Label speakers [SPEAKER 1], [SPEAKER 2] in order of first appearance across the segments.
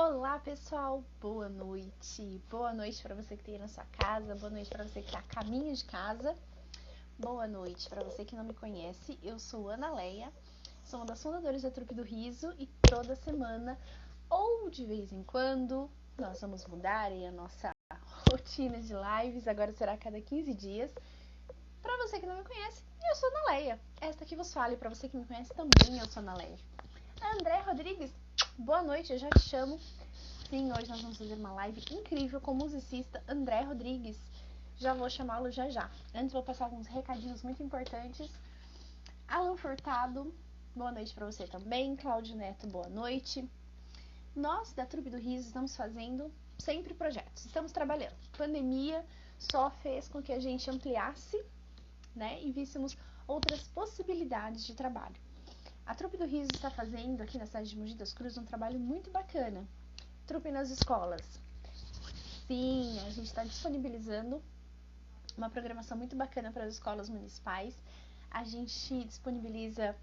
[SPEAKER 1] Olá, pessoal. Boa noite. Boa noite para você que está aí na sua casa. Boa noite para você que está a caminho de casa. Boa noite para você que não me conhece. Eu sou Ana Leia, sou uma das fundadoras da Trupe do Riso e toda semana, ou de vez em quando, nós vamos mudar aí a nossa rotina de lives. Agora será a cada 15 dias. Para você que não me conhece, eu sou Ana Leia. Esta que vos fala, e para você que me conhece também, eu sou Ana Leia. André Rodrigues, boa noite, eu já te chamo. Sim, hoje nós vamos fazer uma live incrível com o musicista André Rodrigues. Já vou chamá-lo já já. Antes vou passar alguns recadinhos muito importantes. Alan Furtado, boa noite para você também. Cláudio Neto, boa noite. Nós, da Trupe do Riso, estamos fazendo sempre projetos. Estamos trabalhando. A pandemia só fez com que a gente ampliasse, né, e víssemos outras possibilidades de trabalho. A Trupe do Riso está fazendo aqui na cidade de Mogi das Cruzes um trabalho muito bacana. Trupe nas escolas. Sim, a gente está disponibilizando uma programação muito bacana para as escolas municipais. A gente disponibiliza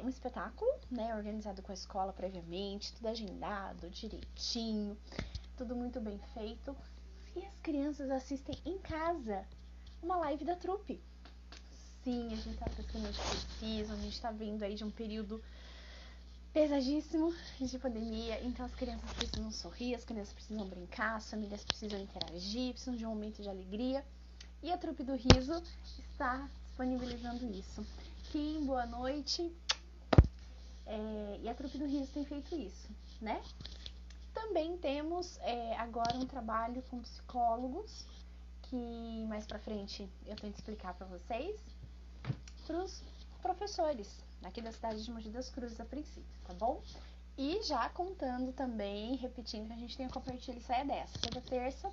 [SPEAKER 1] um espetáculo, né, organizado com a escola previamente, tudo agendado, direitinho, tudo muito bem feito. E as crianças assistem em casa uma live da Trupe. Sim, a gente sabe que as crianças precisam, a gente está vindo aí de um período pesadíssimo de pandemia, então as crianças precisam sorrir, as crianças precisam brincar, as famílias precisam interagir, precisam de um momento de alegria, e a Trupe do Riso está disponibilizando isso. Kim, boa noite. E a Trupe do Riso tem feito isso, né? Também temos agora um trabalho com psicólogos, que mais pra frente eu tento explicar para vocês, para os professores aqui da cidade de Mogi das Cruzes a princípio, tá bom? E já contando também, repetindo que a gente tem a Compartilha e Saia Dessa. Toda terça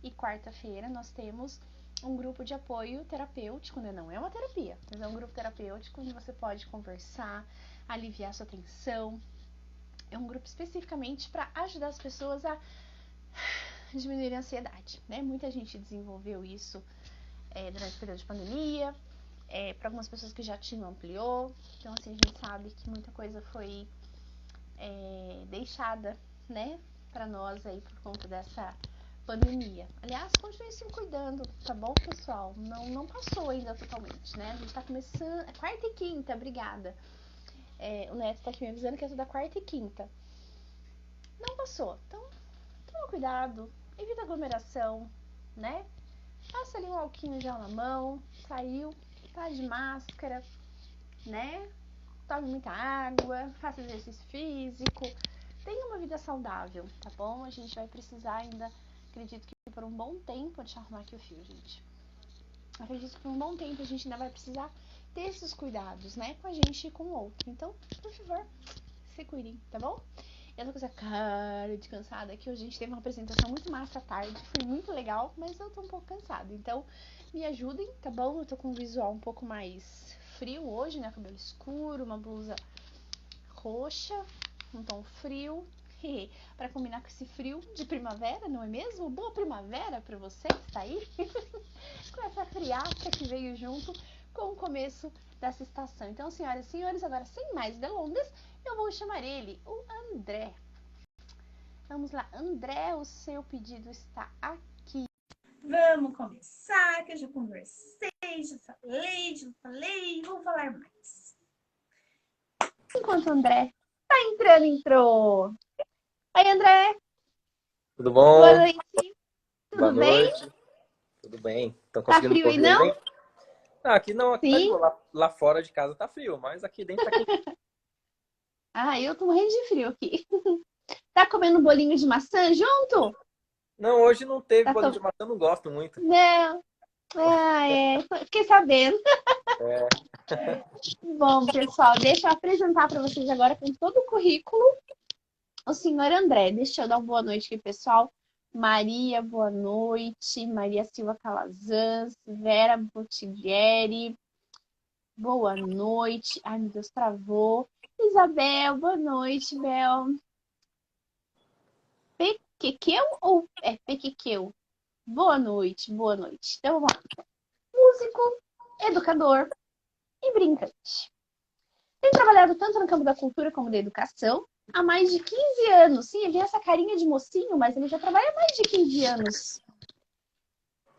[SPEAKER 1] e quarta-feira nós temos um grupo de apoio terapêutico, né? Não é uma terapia, mas é um grupo terapêutico onde você pode conversar, aliviar sua tensão. É um grupo especificamente para ajudar as pessoas a diminuir a ansiedade, né? Muita gente desenvolveu isso durante o período de pandemia. Para algumas pessoas que já tinham, ampliou. Então, assim, a gente sabe que muita coisa foi deixada, né, para nós aí por conta dessa pandemia. Aliás, continue se cuidando, tá bom, pessoal? Não passou ainda totalmente, né? A gente tá começando. Quarta e quinta, obrigada. O Neto tá aqui me avisando que é da quarta e quinta. Não passou. Então, toma cuidado, evita aglomeração, né? Passa ali um alquinho gel na mão, saiu, tá de máscara, né? Tome muita água, faça exercício físico, tenha uma vida saudável, tá bom? A gente vai precisar ainda, acredito que por um bom tempo, deixa eu arrumar aqui o fio, gente. Acredito que por um bom tempo a gente ainda vai precisar ter esses cuidados, né? Com a gente e com o outro. Então, por favor, se cuidem, tá bom? Eu tô com essa cara de cansada que hoje a gente teve uma apresentação muito massa à tarde, foi muito legal, mas eu tô um pouco cansada. Então, me ajudem, tá bom? Eu tô com um visual um pouco mais frio hoje, né? Cabelo escuro, uma blusa roxa, um tom frio, para combinar com esse frio de primavera, não é mesmo? Boa primavera para você que tá aí, com essa friaca que veio junto com o começo dessa estação. Então, senhoras e senhores, agora sem mais delongas, eu vou chamar ele, o André. Vamos lá, André, o seu pedido está aqui.
[SPEAKER 2] Vamos começar, que eu já conversei, já falei, vou falar mais.
[SPEAKER 1] Enquanto o André tá entrando, entrou. Oi, André.
[SPEAKER 3] Tudo bom?
[SPEAKER 1] Boa noite.
[SPEAKER 3] Boa
[SPEAKER 1] Tudo bem?
[SPEAKER 3] noite. Tudo bem? Estão
[SPEAKER 1] Tá
[SPEAKER 3] conseguindo
[SPEAKER 1] frio aí,
[SPEAKER 3] ouvir
[SPEAKER 1] não?
[SPEAKER 3] bem? Aqui não, aqui tá de
[SPEAKER 1] Sim.
[SPEAKER 3] boa. Lá fora de casa tá frio, mas aqui dentro tá quente.
[SPEAKER 1] Eu tô morrendo de frio aqui. Tá comendo bolinho de maçã junto?
[SPEAKER 3] Não, hoje não teve
[SPEAKER 1] Tá
[SPEAKER 3] bolinho
[SPEAKER 1] to...
[SPEAKER 3] de maçã, eu não gosto muito.
[SPEAKER 1] Não. Fiquei sabendo.
[SPEAKER 3] É.
[SPEAKER 1] Bom, pessoal, deixa eu apresentar para vocês agora com todo o currículo o senhor André. Deixa eu dar uma boa noite aqui, pessoal. Maria, boa noite. Maria Silva Calazans, Vera Botiglieri, boa noite. Ai, meu Deus, travou. Isabel, boa noite, Bel. Pequequeu ou é Pequequeu? Boa noite, boa noite. Então, vamos lá. Músico, educador e brincante. Tem trabalhado tanto no campo da cultura como da educação, há mais de 15 anos. Sim, ele tem essa carinha de mocinho, mas ele já trabalha há mais de 15 anos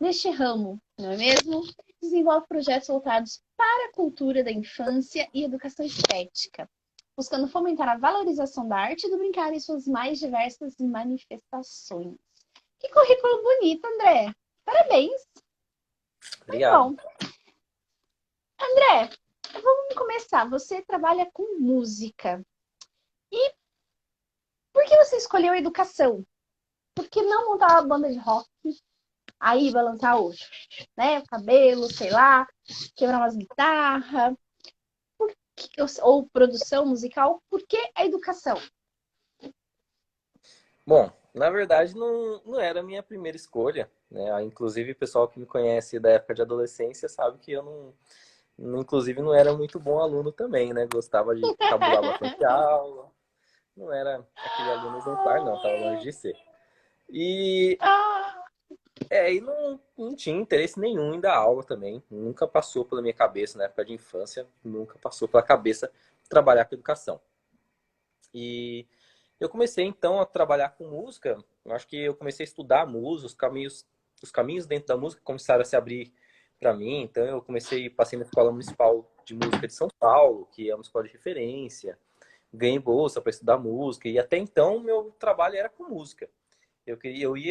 [SPEAKER 1] neste ramo, não é mesmo? Desenvolve projetos voltados para a cultura da infância e educação estética, buscando fomentar a valorização da arte e do brincar em suas mais diversas manifestações. Que currículo bonito, André! Parabéns! Muito
[SPEAKER 3] Obrigado.
[SPEAKER 1] bom. André, vamos começar. Você trabalha com música. E por que você escolheu a educação? Por que não montar uma banda de rock? Aí balançar hoje, né? O cabelo, sei lá, quebrar umas guitarras. Ou produção musical. Por que a educação?
[SPEAKER 3] Bom, na verdade não era a minha primeira escolha, né? Inclusive o pessoal que me conhece da época de adolescência sabe que eu inclusive não era muito bom aluno também, né? Gostava de cabular bastante aula. Não era aquele aluno exemplar, não, tava longe de ser. E
[SPEAKER 1] Ah,
[SPEAKER 3] e não tinha interesse nenhum em dar aula também. Nunca passou pela minha cabeça, na época de infância, nunca passou pela cabeça trabalhar com educação. E eu comecei então a trabalhar com música. Eu acho que eu comecei a estudar música, os caminhos dentro da música começaram a se abrir para mim. Então eu passei na Escola Municipal de Música de São Paulo, que é uma escola de referência. Ganhei bolsa para estudar música e até então meu trabalho era com música. Eu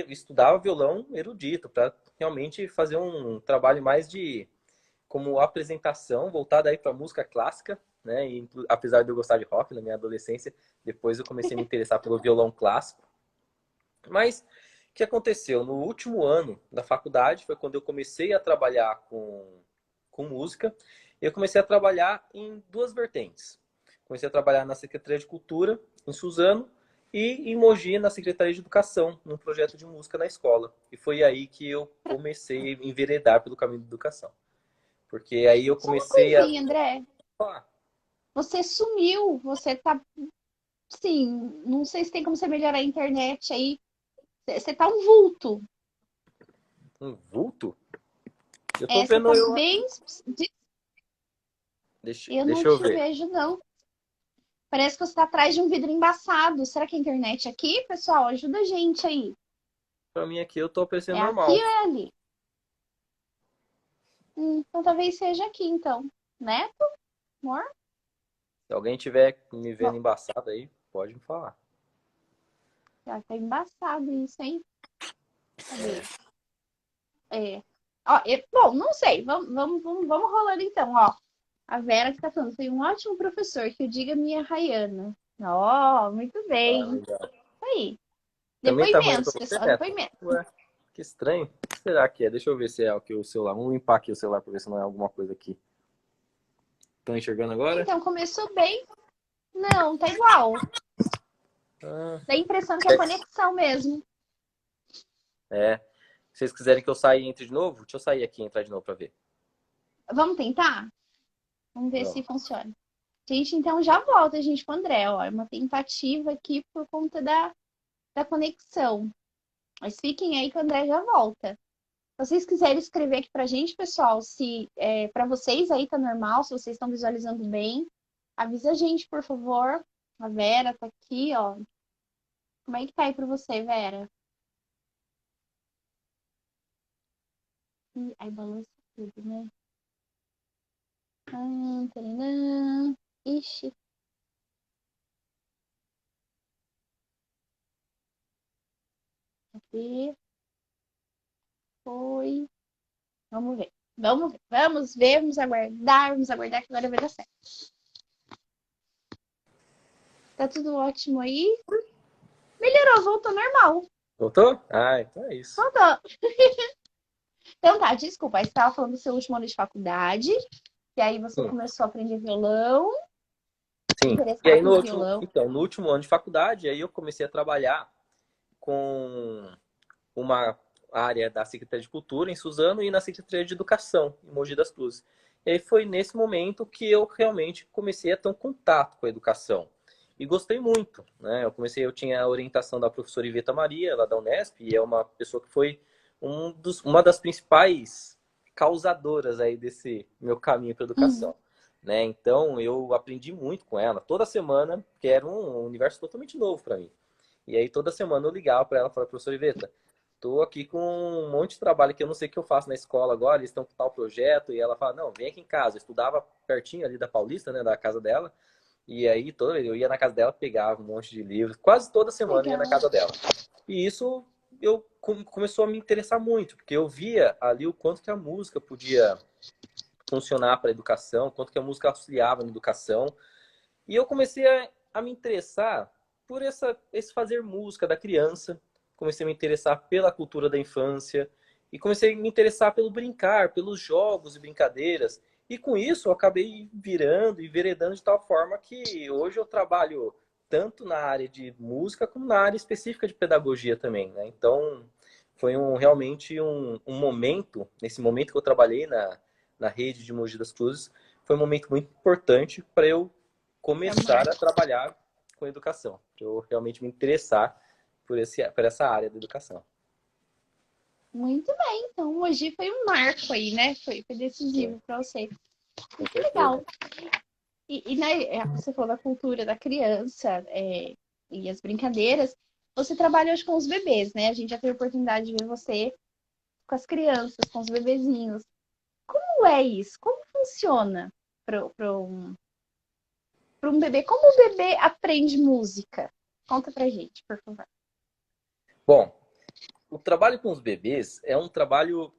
[SPEAKER 3] estudava violão erudito para realmente fazer um trabalho mais de como apresentação voltada aí para música clássica, né? E, apesar de eu gostar de rock na minha adolescência, depois eu comecei a me interessar pelo violão clássico. Mas o que aconteceu? No último ano da faculdade foi quando eu comecei a trabalhar com música. Eu comecei a trabalhar em duas vertentes. Comecei a trabalhar na Secretaria de Cultura, em Suzano, e em Mogi, na Secretaria de Educação, num projeto de música na escola. E foi aí que eu comecei a enveredar pelo caminho da educação. Porque aí eu
[SPEAKER 1] só uma
[SPEAKER 3] comecei a
[SPEAKER 1] coisinha, André.
[SPEAKER 3] falar,
[SPEAKER 1] Você sumiu. Você tá. Sim, não sei se tem como você melhorar a internet aí. Você tá um vulto.
[SPEAKER 3] um vulto? Eu tô
[SPEAKER 1] É, você
[SPEAKER 3] vendo
[SPEAKER 1] tá
[SPEAKER 3] eu
[SPEAKER 1] bem.
[SPEAKER 3] aqui. Deixa,
[SPEAKER 1] Eu não
[SPEAKER 3] deixa eu
[SPEAKER 1] te
[SPEAKER 3] ver.
[SPEAKER 1] vejo, não. Parece que você tá atrás de um vidro embaçado. Será que é a internet aqui, pessoal? Ajuda a gente aí.
[SPEAKER 3] Pra mim aqui eu tô aparecendo
[SPEAKER 1] É aqui
[SPEAKER 3] normal.
[SPEAKER 1] ou é ali? Então talvez seja aqui, então. Né, amor?
[SPEAKER 3] Se alguém tiver me vendo
[SPEAKER 1] Bom,
[SPEAKER 3] embaçado aí, pode me falar.
[SPEAKER 1] já tá embaçado isso, hein? Cadê? É. Ó, bom, não sei. Vamos rolando então, ó. A Vera que tá falando, foi um ótimo professor, que eu diga minha Rayana. Ó, muito
[SPEAKER 3] Ah,
[SPEAKER 1] bem.
[SPEAKER 3] legal.
[SPEAKER 1] Aí.
[SPEAKER 3] Também tá ruim pra
[SPEAKER 1] Depoimentos,
[SPEAKER 3] você,
[SPEAKER 1] pessoal,
[SPEAKER 3] Neto?
[SPEAKER 1] depoimentos.
[SPEAKER 3] Ué, que estranho. O que será que é? Deixa eu ver se é aqui o celular. Vamos limpar aqui o celular pra ver se não é alguma coisa aqui. Estão enxergando agora?
[SPEAKER 1] Então, começou bem. Não, tá igual.
[SPEAKER 3] Ah,
[SPEAKER 1] Dá a impressão que é conexão mesmo.
[SPEAKER 3] é. Se vocês quiserem que eu saia e entre de novo, deixa eu sair aqui e entrar de novo pra ver.
[SPEAKER 1] Vamos tentar? Vamos ver se
[SPEAKER 3] Vamos.
[SPEAKER 1] funciona. Gente, então já volta, gente, com o André. Ó, é uma tentativa aqui por conta da conexão. Mas fiquem aí que o André já volta. Se vocês quiserem escrever aqui pra gente, pessoal, se para vocês aí tá normal, se vocês estão visualizando bem, avisa a gente, por favor. A Vera tá aqui, ó. Como é que tá aí pra você, Vera? Aí balança tudo, né? Taranã. Ixi. Cadê? Foi. Vamos ver. Vamos aguardar que agora vai dar certo. Tá tudo ótimo aí? Melhorou, voltou normal.
[SPEAKER 3] Voltou? Ah, então é isso.
[SPEAKER 1] Voltou. Então tá, desculpa. Aí você tava falando do seu último ano de faculdade, e aí você
[SPEAKER 3] Sim,
[SPEAKER 1] começou a aprender violão,
[SPEAKER 3] sim. E
[SPEAKER 1] interessar
[SPEAKER 3] aí
[SPEAKER 1] por violão.
[SPEAKER 3] no último ano de faculdade, aí eu comecei a trabalhar com uma área da Secretaria de Cultura em Suzano e na Secretaria de Educação em Mogi das Cruzes. E aí foi nesse momento que eu realmente comecei a ter um contato com a educação. E gostei muito, né? Eu tinha a orientação da professora Iveta Maria, lá da Unesp, e é uma pessoa que foi uma das principais causadoras aí desse meu caminho para a
[SPEAKER 1] Uhum.
[SPEAKER 3] educação. né? Então eu aprendi muito com ela toda semana, que era um universo totalmente novo para mim. E aí toda semana eu ligava para ela e falava, professor Iveta, tô aqui com um monte de trabalho que eu não sei o que eu faço na escola agora, eles estão com tal projeto, e ela fala, não, vem aqui em casa. Eu estudava pertinho ali da Paulista, né, da casa dela, e aí toda vez eu ia na casa dela, pegava um monte de livros, quase toda semana eu ia na
[SPEAKER 1] Legal.
[SPEAKER 3] casa dela. E isso começou a me interessar muito, porque eu via ali o quanto que a música podia funcionar para a educação, quanto que a música auxiliava na educação. E eu comecei a me interessar por esse fazer música da criança, comecei a me interessar pela cultura da infância e comecei a me interessar pelo brincar, pelos jogos e brincadeiras. E com isso eu acabei virando e veredando de tal forma que hoje eu trabalho tanto na área de música como na área específica de pedagogia também, né? Então foi realmente um momento, nesse momento que eu trabalhei na rede de Mogi das Cruzes, foi um momento muito importante para eu
[SPEAKER 1] É
[SPEAKER 3] começar a
[SPEAKER 1] marco.
[SPEAKER 3] trabalhar com educação, para eu realmente me interessar por essa área da educação.
[SPEAKER 1] Muito bem, então hoje foi um marco aí, né? Foi
[SPEAKER 3] Sim,
[SPEAKER 1] decisivo para você.
[SPEAKER 3] com
[SPEAKER 1] Muito
[SPEAKER 3] certeza.
[SPEAKER 1] legal. E né, você falou da cultura da criança, e as brincadeiras. Você trabalha hoje com os bebês, né? A gente já teve a oportunidade de ver você com as crianças, com os bebezinhos. Como é isso? Como funciona para um bebê? Como o bebê aprende música? Conta pra gente, por favor.
[SPEAKER 3] Bom, o trabalho com os bebês é um trabalho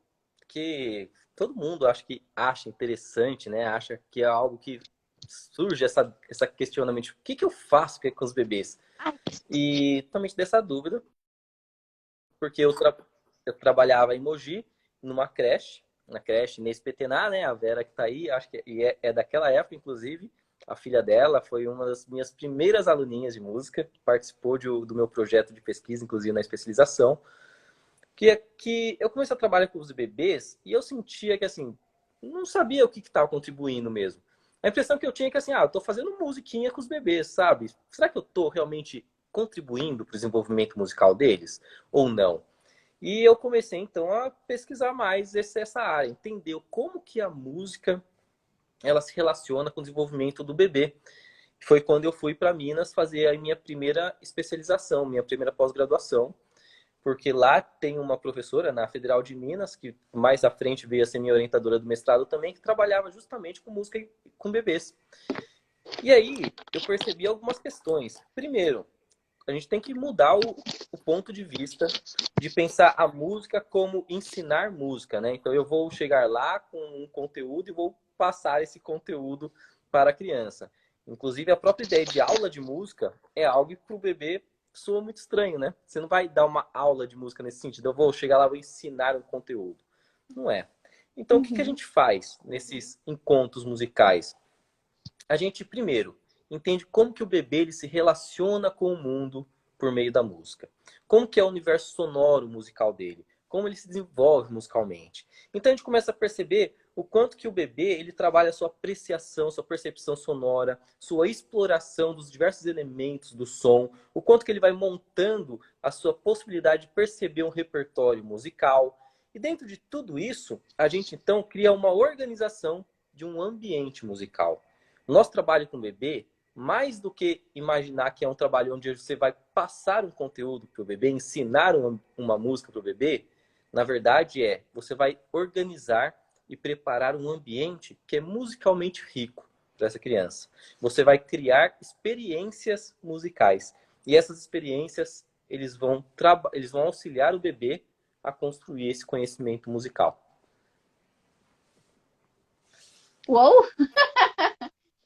[SPEAKER 3] que todo mundo acho que acha interessante, né? Acha que é algo que surge essa questionamento, o que eu faço com os bebês?
[SPEAKER 1] Ai,
[SPEAKER 3] E totalmente dessa dúvida, porque eu trabalhava em Mogi, numa creche, na creche Inês Petená, né? A Vera que tá aí, acho que é daquela época, inclusive. A filha dela foi uma das minhas primeiras aluninhas de música, participou do meu projeto de pesquisa, inclusive na especialização, que eu comecei a trabalhar com os bebês e eu sentia que, assim, não sabia o que estava contribuindo mesmo. A impressão que eu tinha é que, assim, eu tô fazendo musiquinha com os bebês, sabe? Será que eu tô realmente contribuindo para o desenvolvimento musical deles? Ou não? E eu comecei, então, a pesquisar mais essa área, entender como que a música ela se relaciona com o desenvolvimento do bebê. Foi quando eu fui para Minas fazer a minha primeira especialização, minha primeira pós-graduação, porque lá tem uma professora na Federal de Minas, que mais à frente veio a ser minha orientadora do mestrado também, que trabalhava justamente com música com bebês. E aí eu percebi algumas questões. Primeiro, a gente tem que mudar o ponto de vista de pensar a música como ensinar música, né? Então eu vou chegar lá com um conteúdo e vou passar esse conteúdo para a criança. Inclusive a própria ideia de aula de música é algo que para o bebê soa muito estranho, né? Você não vai dar uma aula de música nesse sentido. Eu vou chegar lá e vou ensinar um conteúdo. Não é. Então o que a
[SPEAKER 1] uhum.
[SPEAKER 3] gente faz nesses encontros musicais? A gente primeiro entende como que o bebê ele se relaciona com o mundo por meio da música. Como que é o universo sonoro musical dele, como ele se desenvolve musicalmente. Então a gente começa a perceber o quanto que o bebê ele trabalha a sua apreciação, sua percepção sonora, sua exploração dos diversos elementos do som, o quanto que ele vai montando a sua possibilidade de perceber um repertório musical. E dentro de tudo isso, a gente então cria uma organização de um ambiente musical. O nosso trabalho com o bebê, mais do que imaginar que é um trabalho onde você vai passar um conteúdo para o bebê, ensinar uma música para o bebê, na verdade você vai organizar e preparar um ambiente que é musicalmente rico para essa criança. Você vai criar experiências musicais. E essas experiências, eles vão auxiliar o bebê a construir esse conhecimento musical.
[SPEAKER 1] Uou!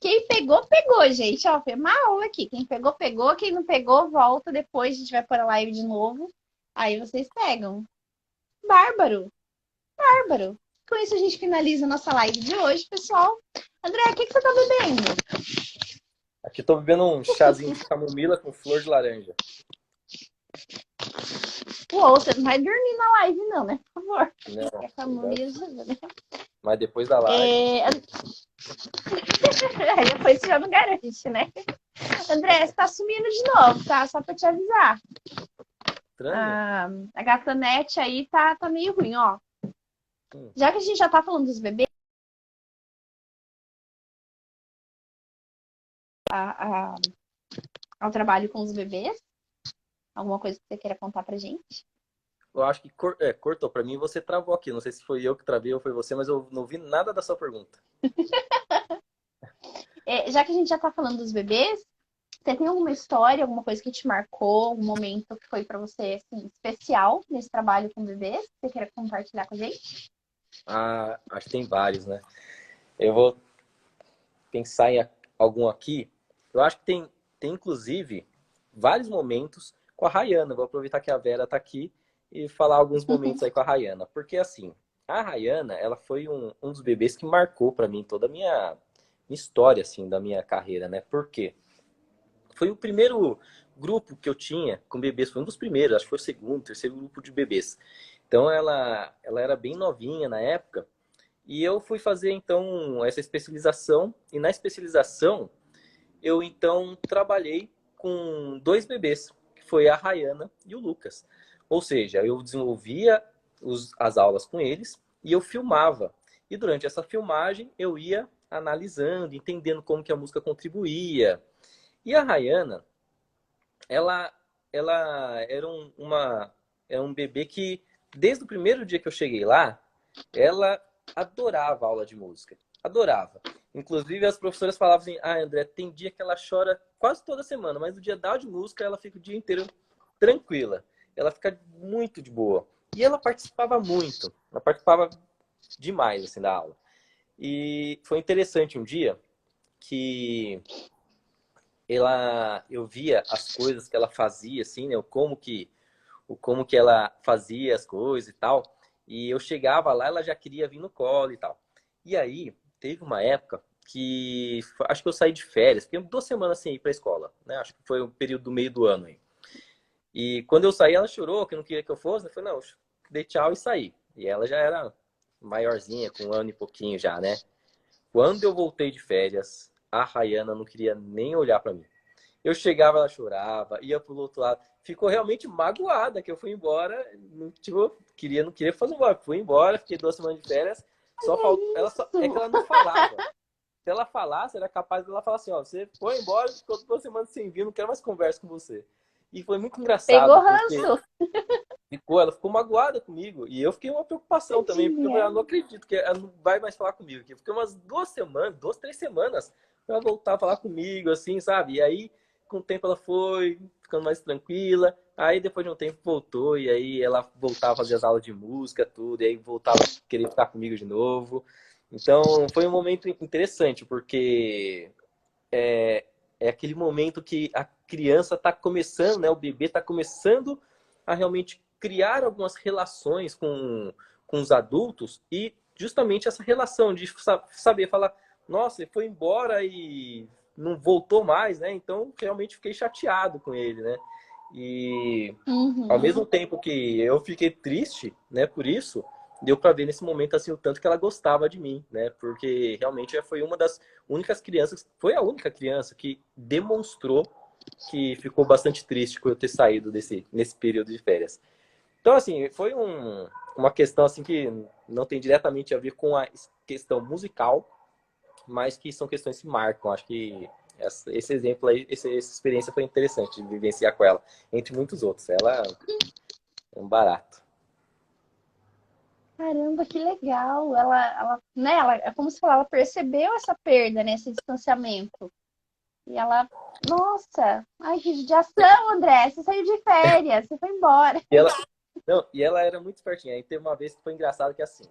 [SPEAKER 1] Quem pegou, pegou, gente. Ó, foi uma aula aqui. Quem pegou, pegou. Quem não pegou, volta depois. A gente vai para a live de novo. Aí vocês pegam. Bárbaro, bárbaro. Com isso a gente finaliza a nossa live de hoje, pessoal. André, o que você tá bebendo?
[SPEAKER 3] Aqui estou bebendo um chazinho de camomila com flor de laranja.
[SPEAKER 1] Uou, você não vai dormir na live, não, né? Por favor.
[SPEAKER 3] Não,
[SPEAKER 1] É camomila, né?
[SPEAKER 3] mas depois da live.
[SPEAKER 1] Aí depois você já não garante, né? André, você tá sumindo de novo, tá? Só pra te avisar.
[SPEAKER 3] Estranho.
[SPEAKER 1] A gatonete aí tá meio ruim, ó. Já que a gente já tá falando dos bebês, ao trabalho com os bebês? Alguma coisa que você queira contar pra gente?
[SPEAKER 3] Eu acho que cortou. Pra mim, você travou aqui. Não sei se foi eu que travei ou foi você, mas eu não vi nada da sua pergunta.
[SPEAKER 1] Já que a gente já tá falando dos bebês, você tem alguma história, alguma coisa que te marcou, algum momento que foi pra você assim, especial nesse trabalho com bebês? Que você queira compartilhar com a gente?
[SPEAKER 3] Ah, acho que tem vários, né? Eu vou pensar em algum aqui. Eu acho que tem inclusive, vários momentos com a Rayana. Vou aproveitar que a Vera tá aqui e falar alguns momentos aí com a Rayana. Porque, assim, a Rayana, ela foi um dos bebês que marcou pra mim toda a minha história, assim, da minha carreira, né? Por quê? Foi o primeiro grupo que eu tinha com bebês, foi um dos primeiros, acho que foi o segundo, terceiro grupo de bebês. Então ela era bem novinha na época e eu fui fazer então essa especialização e na especialização eu então trabalhei com dois bebês, que foi a Rayana e o Lucas. Ou seja, eu desenvolvia as aulas com eles e eu filmava. E durante essa filmagem eu ia analisando, entendendo como que a música contribuía. E a Rayana, ela, ela era um bebê que, desde o primeiro dia que eu cheguei lá, ela adorava a aula de música. Adorava. Inclusive, as professoras falavam assim, André, tem dia que ela chora quase toda semana, mas no dia da aula de música, ela fica o dia inteiro tranquila. Ela fica muito de boa. E ela participava muito. Ela participava demais, assim, da aula. E foi interessante um dia que eu via as coisas que ela fazia, assim, né? Como que ela fazia as coisas e tal. E eu chegava lá, ela já queria vir no colo e tal. E aí, teve uma época que acho que eu saí de férias, fiquei 2 semanas sem ir pra escola, né? Acho que foi o período do meio do ano aí. E quando eu saí, ela chorou, que não queria que eu fosse. Eu falei, não, dei tchau e saí. E ela já era maiorzinha, com 1 ano e pouquinho já, né? Quando eu voltei de férias, a Rayana não queria nem olhar pra mim. Eu chegava, ela chorava, ia pro outro lado. Ficou realmente magoada que eu fui embora. Não, tipo, não queria fazer embora. Fui embora, fiquei 2 semanas de férias. É que ela não falava. Se ela falasse, era capaz dela falar assim, ó, você foi embora, ficou 2 semanas sem vir, não quero mais conversa com você. E foi muito
[SPEAKER 1] Pegou
[SPEAKER 3] engraçado, porque
[SPEAKER 1] ranço.
[SPEAKER 3] ela ficou magoada comigo. E eu fiquei uma preocupação também, porque
[SPEAKER 1] Tadinha.
[SPEAKER 3] eu não acredito que ela não vai mais falar comigo. Eu fiquei umas 2 semanas, 2, 3 semanas, pra ela voltar a falar comigo, assim, sabe? E aí, com o tempo, ela foi ficando mais tranquila. Aí, depois de um tempo, voltou. E aí, ela voltava a fazer as aulas de música, tudo. E aí, voltava a querer ficar comigo de novo. Então, foi um momento interessante, porque é aquele momento que a criança está começando, né? O bebê está começando a realmente criar algumas relações com os adultos e justamente essa relação de saber falar, nossa, ele foi embora e não voltou mais, né? Então, realmente fiquei chateado com ele, né? E ao mesmo tempo que eu fiquei triste, né, por isso, deu para ver nesse momento assim o tanto que ela gostava de mim, né? Porque realmente foi uma das únicas crianças, foi a única criança que demonstrou que ficou bastante triste por eu ter saído nesse período de férias. Então, assim, foi uma questão assim que não tem diretamente a ver com a questão musical, mas que são questões que marcam. Acho que esse exemplo aí, essa experiência foi interessante de vivenciar com ela, entre muitos outros. Ela é um barato.
[SPEAKER 1] Caramba, que legal. É como se ela percebeu essa perda, né, esse distanciamento. E ela, nossa, ai, que judiação, André, você saiu de férias, você foi embora.
[SPEAKER 3] E ela era muito espertinha. Aí teve uma vez que foi engraçado que assim,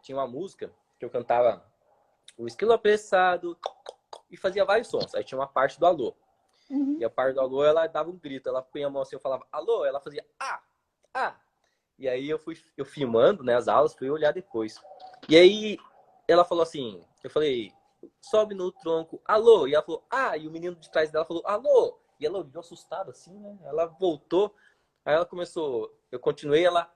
[SPEAKER 3] tinha uma música que eu cantava o esquilo apressado e fazia vários sons. Aí tinha uma parte do alô. E a parte do alô, ela dava um grito. Ela punha a mão assim, eu falava alô, ela fazia ah. E aí eu filmando, né, as aulas, fui olhar depois. E aí ela falou assim, eu falei, sobe no tronco, alô. E ela falou, e o menino de trás dela falou, alô. E ela olhou assustada assim, né? Ela voltou, aí ela começou, eu continuei, ela,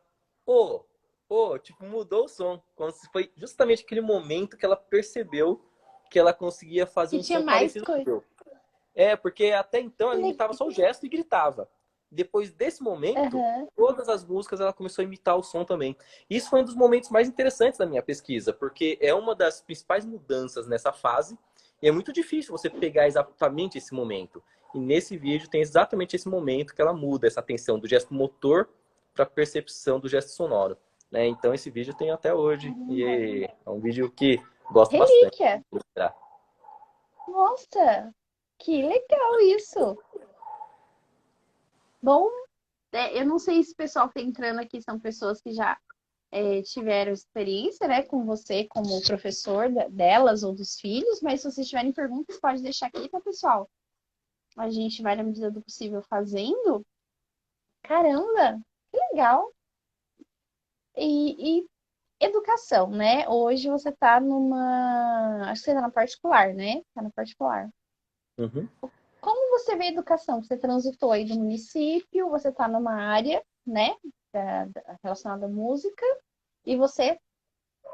[SPEAKER 3] tipo, mudou o som. Como se foi justamente aquele momento que ela percebeu que ela conseguia fazer
[SPEAKER 1] E
[SPEAKER 3] um
[SPEAKER 1] tinha
[SPEAKER 3] som
[SPEAKER 1] mais
[SPEAKER 3] parecido com o
[SPEAKER 1] coisa.
[SPEAKER 3] meu. Porque até então ela imitava só o gesto e gritava. Depois desse momento, todas as músicas ela começou a imitar o som também. Isso foi um dos momentos mais interessantes da minha pesquisa, porque é uma das principais mudanças nessa fase E é muito difícil você pegar exatamente esse momento. E nesse vídeo tem exatamente esse momento que ela muda essa atenção do gesto motor para a percepção do gesto sonoro. Né? Então esse vídeo tem até hoje.
[SPEAKER 1] Caramba.
[SPEAKER 3] E é um vídeo que gosto bastante
[SPEAKER 1] Relíquia!
[SPEAKER 3] de ilustrar.
[SPEAKER 1] Nossa, que legal isso! Bom, eu não sei se o pessoal que tá entrando aqui são pessoas que já tiveram experiência, né, com você como professor delas ou dos filhos, mas se vocês tiverem perguntas, pode deixar aqui, tá, pessoal? A gente vai, na medida do possível, fazendo. Caramba, que legal! E educação, né? Hoje você tá numa. Acho que você tá na particular, né? Tá na particular.
[SPEAKER 3] Uhum.
[SPEAKER 1] Como você vê a educação? Você transitou aí do município, você tá numa área, né? Relacionada à música, e você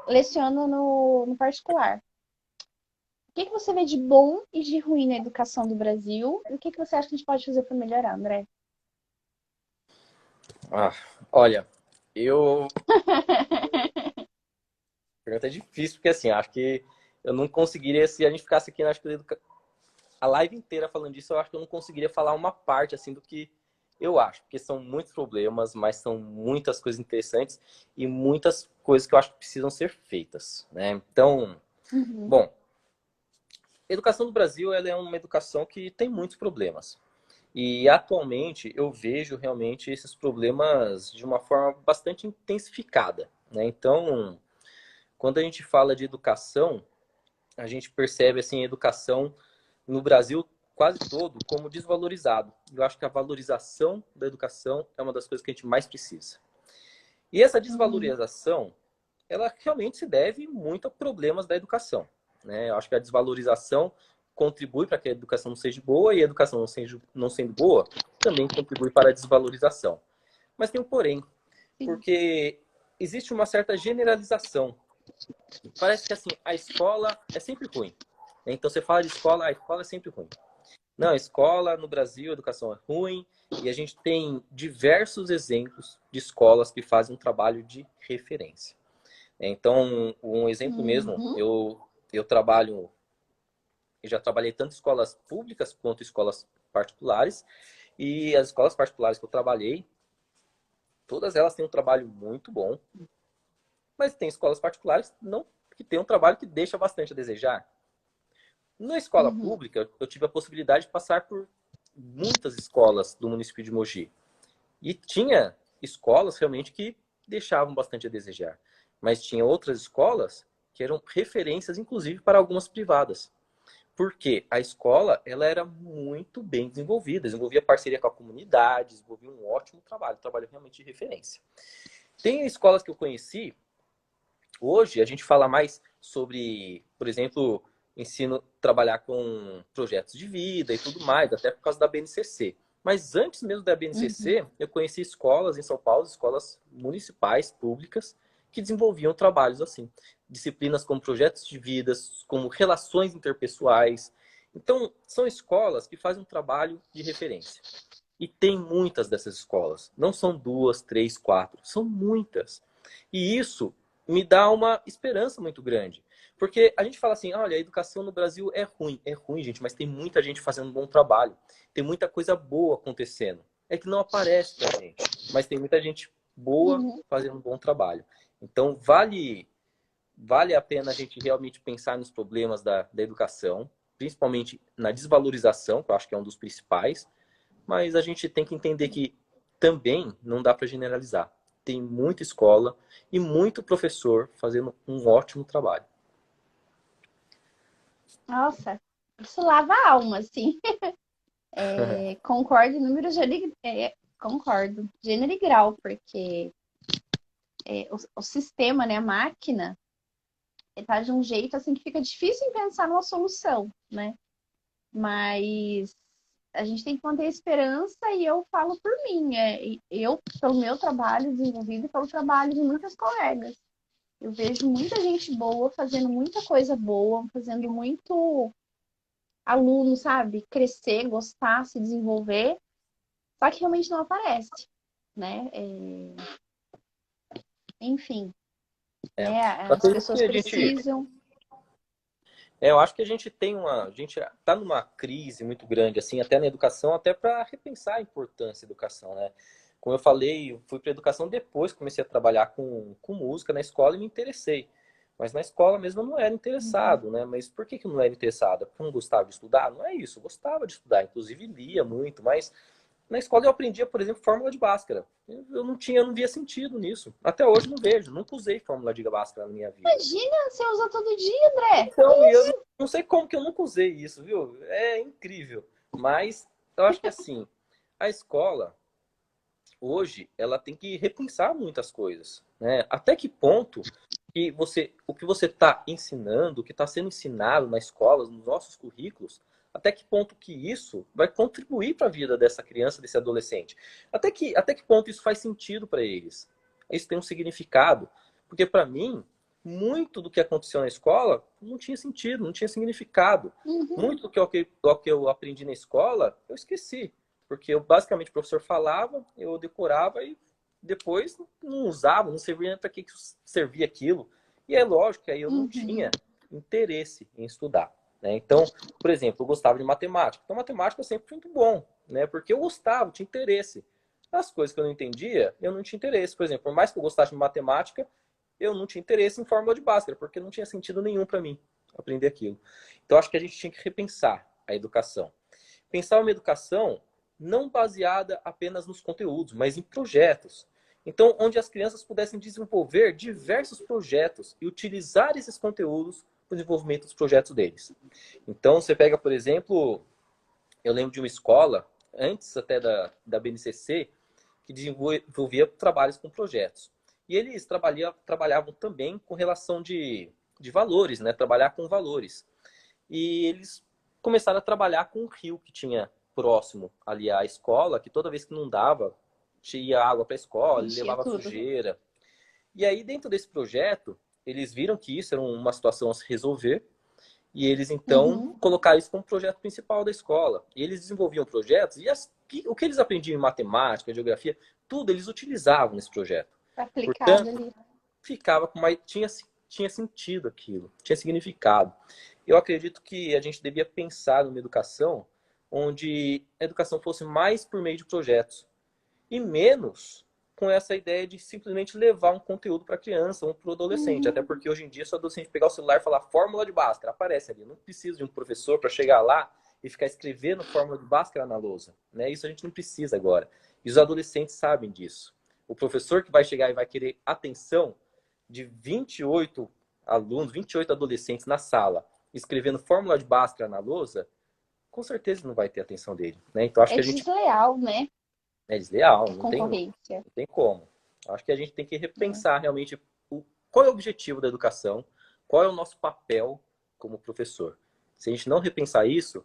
[SPEAKER 1] leciona no particular. O que você vê de bom e de ruim na educação do Brasil? E o que você acha que a gente pode fazer para melhorar, André?
[SPEAKER 3] Ah, olha, eu. A pergunta é difícil, porque assim, acho que eu não conseguiria, se a gente ficasse aqui, acho que a live inteira falando disso, eu acho que eu não conseguiria falar uma parte assim do que eu acho, porque são muitos problemas, mas são muitas coisas interessantes e muitas coisas que eu acho que precisam ser feitas, né? Então,
[SPEAKER 1] Uhum,
[SPEAKER 3] bom, a educação do Brasil, ela é uma educação que tem muitos problemas. E atualmente eu vejo realmente esses problemas de uma forma bastante intensificada, né? Então, quando a gente fala de educação, a gente percebe assim a educação no Brasil quase todo como desvalorizado. Eu acho que a valorização da educação é uma das coisas que a gente mais precisa. E essa
[SPEAKER 1] uhum,
[SPEAKER 3] desvalorização, ela realmente se deve muito a problemas da educação, né? Eu acho que a desvalorização contribui para que a educação não seja boa e a educação não sendo boa também contribui para a desvalorização. Mas tem um porém,
[SPEAKER 1] sim.
[SPEAKER 3] porque existe uma certa generalização. Parece que assim, a escola é sempre ruim. Então você fala de escola, a escola é sempre ruim. Não, a escola no Brasil, a educação é ruim, e a gente tem diversos exemplos de escolas que fazem um trabalho de referência. Então, um exemplo mesmo,
[SPEAKER 1] Uhum,
[SPEAKER 3] eu trabalho, eu já trabalhei tanto em escolas públicas quanto em escolas particulares, e as escolas particulares que eu trabalhei, todas elas têm um trabalho muito bom, mas tem escolas particulares não, que têm um trabalho que deixa bastante a desejar. Na escola
[SPEAKER 1] uhum,
[SPEAKER 3] pública, eu tive a possibilidade de passar por muitas escolas do município de Mogi. E tinha escolas realmente que deixavam bastante a desejar. Mas tinha outras escolas que eram referências, inclusive, para algumas privadas. Porque a escola ela era muito bem desenvolvida, desenvolvia parceria com a comunidade, desenvolvia um ótimo trabalho, trabalho realmente de referência. Tem escolas que eu conheci, hoje a gente fala mais sobre, por exemplo, ensino, trabalhar com projetos de vida e tudo mais, até por causa da BNCC. Mas antes mesmo da
[SPEAKER 1] uhum.
[SPEAKER 3] BNCC, eu conheci escolas em São Paulo, escolas municipais, públicas, que desenvolviam trabalhos assim. Disciplinas como projetos de vidas, como relações interpessoais. Então, são escolas que fazem um trabalho de referência. E tem muitas dessas escolas. Não são duas, três, quatro. São muitas. E isso me dá uma esperança muito grande. Porque a gente fala assim, olha, a educação no Brasil é ruim, gente, mas tem muita gente fazendo um bom trabalho. Tem muita coisa boa acontecendo. É que não aparece pra gente, mas tem muita gente boa
[SPEAKER 1] Uhum.
[SPEAKER 3] fazendo um bom trabalho. Então, vale a pena a gente realmente pensar nos problemas da educação, principalmente na desvalorização, que eu acho que é um dos principais, mas a gente tem que entender que também não dá para generalizar. Tem muita escola e muito professor fazendo um ótimo trabalho.
[SPEAKER 1] Nossa, isso lava a alma, assim. Concordo em número, concordo, gênero e grau, porque o sistema, né, a máquina, tá de um jeito assim que fica difícil em pensar numa solução, né? Mas a gente tem que manter a esperança e eu falo por mim, eu, pelo meu trabalho desenvolvido e pelo trabalho de muitas colegas. Eu vejo muita gente boa fazendo muita coisa boa, fazendo muito aluno, sabe, crescer, gostar, se desenvolver, só que realmente não aparece, né? Enfim,
[SPEAKER 3] É.
[SPEAKER 1] né?
[SPEAKER 3] Mas
[SPEAKER 1] As
[SPEAKER 3] por isso que
[SPEAKER 1] pessoas
[SPEAKER 3] a gente,
[SPEAKER 1] precisam.
[SPEAKER 3] Eu acho que a gente está numa crise muito grande, assim, até na educação, até para repensar a importância da educação, né? Como eu falei, eu fui para educação depois, comecei a trabalhar com música na escola e me interessei. Mas na escola mesmo eu não era
[SPEAKER 1] Uhum.
[SPEAKER 3] interessado, né? Mas por que eu não era interessado? Porque eu não gostava de estudar? Não é isso, eu gostava de estudar, inclusive lia muito, mas na escola eu aprendia, por exemplo, fórmula de Bhaskara. Eu não via sentido nisso. Até hoje não vejo, nunca usei fórmula de Bhaskara na minha vida.
[SPEAKER 1] Imagina, você usa todo dia, André. Que
[SPEAKER 3] Então, eu
[SPEAKER 1] isso?
[SPEAKER 3] não sei como que eu nunca usei isso, viu? É incrível. Mas eu acho que assim, a escola hoje ela tem que repensar muitas coisas, né? Até que ponto que o que você está ensinando, o que está sendo ensinado na escola, nos nossos currículos, até que ponto que isso vai contribuir para a vida dessa criança, desse adolescente? Até que ponto isso faz sentido para eles? Isso tem um significado? Porque para mim, muito do que aconteceu na escola não tinha sentido, não tinha significado.
[SPEAKER 1] Uhum.
[SPEAKER 3] Muito do que eu aprendi na escola, eu esqueci. Porque eu basicamente o professor falava, eu decorava e depois não usava, não servia para que servia aquilo. E é lógico que aí eu não
[SPEAKER 1] Uhum.
[SPEAKER 3] tinha interesse em estudar. Né? Então, por exemplo, eu gostava de matemática. Então, matemática eu sempre fui muito bom, né? Porque eu gostava, tinha interesse. As coisas que eu não entendia, eu não tinha interesse. Por exemplo, por mais que eu gostasse de matemática, eu não tinha interesse em fórmula de Bhaskara, porque não tinha sentido nenhum para mim aprender aquilo. Então, acho que a gente tinha que repensar a educação. Pensar uma educação não baseada apenas nos conteúdos, mas em projetos. Então, onde as crianças pudessem desenvolver diversos projetos e utilizar esses conteúdos para o desenvolvimento dos projetos deles. Então, você pega, por exemplo, eu lembro de uma escola, antes até da BNCC, que desenvolvia trabalhos com projetos. E eles trabalhavam também com relação de valores, né? Trabalhar com valores. E eles começaram a trabalhar com um rio que tinha próximo ali à escola, que toda vez que não dava, tinha água para a escola,
[SPEAKER 1] Enchia
[SPEAKER 3] levava
[SPEAKER 1] tudo.
[SPEAKER 3] sujeira. E aí, dentro desse projeto, eles viram que isso era uma situação a se resolver, e eles então
[SPEAKER 1] Uhum.
[SPEAKER 3] colocaram isso como projeto principal da escola. E eles desenvolviam projetos, e o que eles aprendiam em matemática, geografia, tudo eles utilizavam nesse projeto.
[SPEAKER 1] Aplicado
[SPEAKER 3] Portanto,
[SPEAKER 1] ali.
[SPEAKER 3] ficava com mais. Tinha sentido aquilo, tinha significado. Eu acredito que a gente devia pensar numa educação onde a educação fosse mais por meio de projetos e menos com essa ideia de simplesmente levar um conteúdo para a criança ou para o adolescente. Até
[SPEAKER 1] Uhum.
[SPEAKER 3] porque hoje em dia, se o adolescente pegar o celular e falar fórmula de Bhaskara, aparece ali. Não precisa de um professor para chegar lá e ficar escrevendo fórmula de Bhaskara na lousa. Né? Isso a gente não precisa agora. E os adolescentes sabem disso. O professor que vai chegar e vai querer atenção de 28 alunos, 28 adolescentes na sala, escrevendo fórmula de Bhaskara na lousa, com certeza não vai ter atenção dele. Né? Então acho
[SPEAKER 1] É
[SPEAKER 3] que a gente
[SPEAKER 1] desleal, né?
[SPEAKER 3] é desleal,
[SPEAKER 1] É
[SPEAKER 3] não tem,
[SPEAKER 1] concorrência.
[SPEAKER 3] não tem como. Acho que a gente tem que
[SPEAKER 1] Né?
[SPEAKER 3] repensar realmente qual é o objetivo da educação, qual é o nosso papel como professor. Se a gente não repensar isso,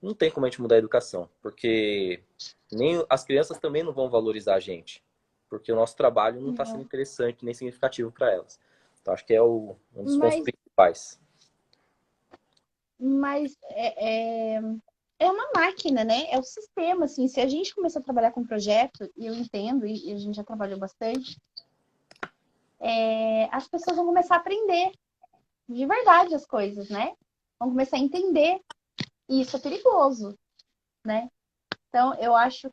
[SPEAKER 3] não tem como a gente mudar a educação, porque nem as crianças também não vão valorizar a gente, porque o nosso trabalho não está sendo
[SPEAKER 1] Não.
[SPEAKER 3] interessante nem significativo para elas. Então acho que é um dos pontos
[SPEAKER 1] Mas,
[SPEAKER 3] principais.
[SPEAKER 1] mas é uma máquina, né? É o sistema, assim. Se a gente começar a trabalhar com projeto, e eu entendo, e a gente já trabalhou bastante, as pessoas vão começar a aprender de verdade as coisas, né? Vão começar a entender. E isso é perigoso, né? Então, eu acho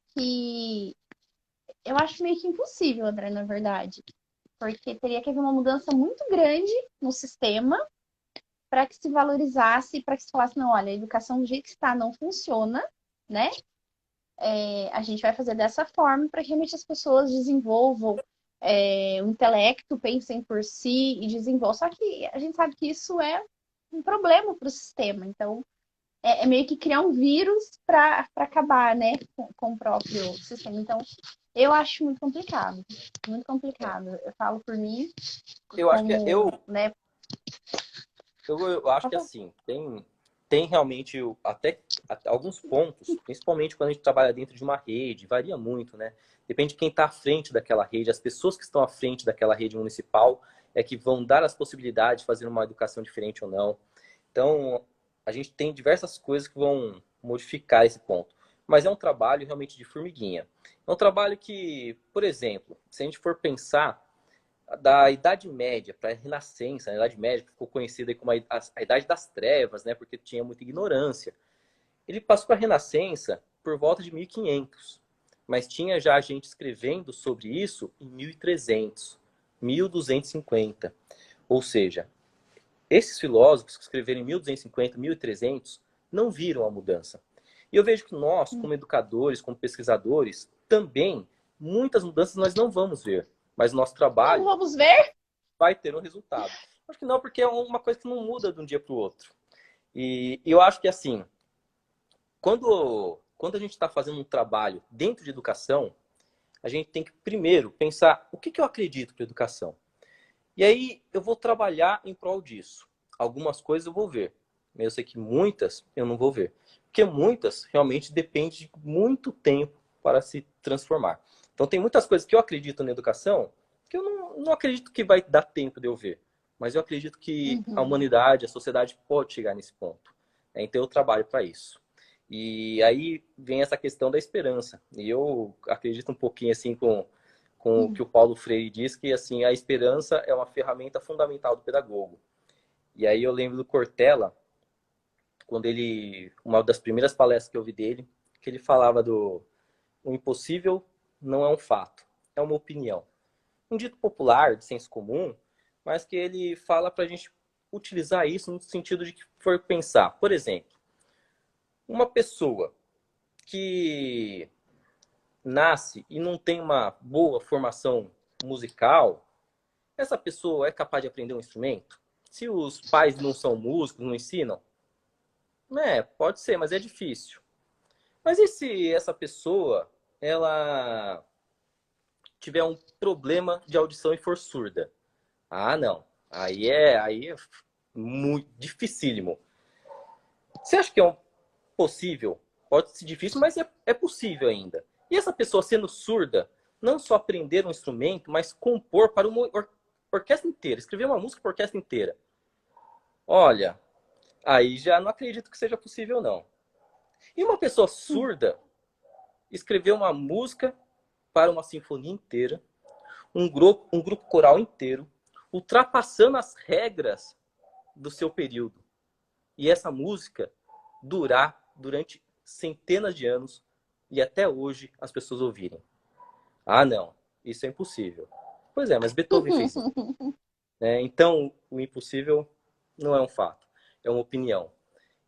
[SPEAKER 1] meio que impossível, André, na verdade. Porque teria que haver uma mudança muito grande no sistema para que se valorizasse, para que se falasse, não, olha, a educação do jeito que está não funciona, né? A gente vai fazer dessa forma para que realmente as pessoas desenvolvam o intelecto, pensem por si e desenvolvam. Só que a gente sabe que isso é um problema para o sistema. Então, é meio que criar um vírus para acabar, né, com o próprio sistema. Então, eu acho muito complicado. Muito complicado. Eu falo por mim,
[SPEAKER 3] Eu acho que
[SPEAKER 1] como, né?
[SPEAKER 3] eu acho que assim, tem realmente até alguns pontos, principalmente quando a gente trabalha dentro de uma rede, varia muito, né? Depende de quem está à frente daquela rede, as pessoas que estão à frente daquela rede municipal é que vão dar as possibilidades de fazer uma educação diferente ou não. Então, a gente tem diversas coisas que vão modificar esse ponto. Mas é um trabalho realmente de formiguinha. É um trabalho que, por exemplo, se a gente for pensar da Idade Média para a Renascença, a Idade Média ficou conhecida como a Idade das Trevas, né, porque tinha muita ignorância. Ele passou para a Renascença por volta de 1500, mas tinha já gente escrevendo sobre isso em 1300, 1250. Ou seja, esses filósofos que escreveram em 1250, 1300, não viram a mudança. E eu vejo que nós, como educadores, como pesquisadores, também, muitas mudanças nós não vamos ver. Mas o nosso trabalho
[SPEAKER 1] Não vamos ver?
[SPEAKER 3] vai ter um resultado. Acho que não, porque é uma coisa que não muda de um dia para o outro. E eu acho que, assim, quando a gente está fazendo um trabalho dentro de educação, a gente tem que, primeiro, pensar o que eu acredito para educação. E aí eu vou trabalhar em prol disso. Algumas coisas eu vou ver. Eu sei que muitas eu não vou ver. Porque muitas realmente dependem de muito tempo para se transformar. Então tem muitas coisas que eu acredito na educação que eu não acredito que vai dar tempo de eu ver. Mas eu acredito que a humanidade, a sociedade pode chegar nesse ponto. Então eu trabalho para isso. E aí vem essa questão da esperança. E eu acredito um pouquinho assim com o que o Paulo Freire diz, que assim, a esperança é uma ferramenta fundamental do pedagogo. E aí eu lembro do Cortella, quando uma das primeiras palestras que eu vi dele, que ele falava o impossível não é um fato, é uma opinião. Um dito popular, de senso comum, mas que ele fala para a gente utilizar isso no sentido de que for pensar. Por exemplo, uma pessoa que nasce e não tem uma boa formação musical, essa pessoa é capaz de aprender um instrumento? Se os pais não são músicos, não ensinam? Pode ser, mas é difícil. Mas e se essa pessoa, ela tiver um problema de audição e for surda? Ah, não. Aí é muito dificílimo. Você acha que é possível? Pode ser difícil, mas é possível ainda. E essa pessoa sendo surda, não só aprender um instrumento, mas compor para uma orquestra inteira, escrever uma música para a orquestra inteira. Olha, aí já não acredito que seja possível, não. E uma pessoa surda escrever uma música para uma sinfonia inteira, um grupo coral inteiro, ultrapassando as regras do seu período. E essa música durar durante centenas de anos e até hoje as pessoas ouvirem. Ah, não, isso é impossível. Pois é, mas Beethoven fez isso. Então, o impossível não é um fato, é uma opinião.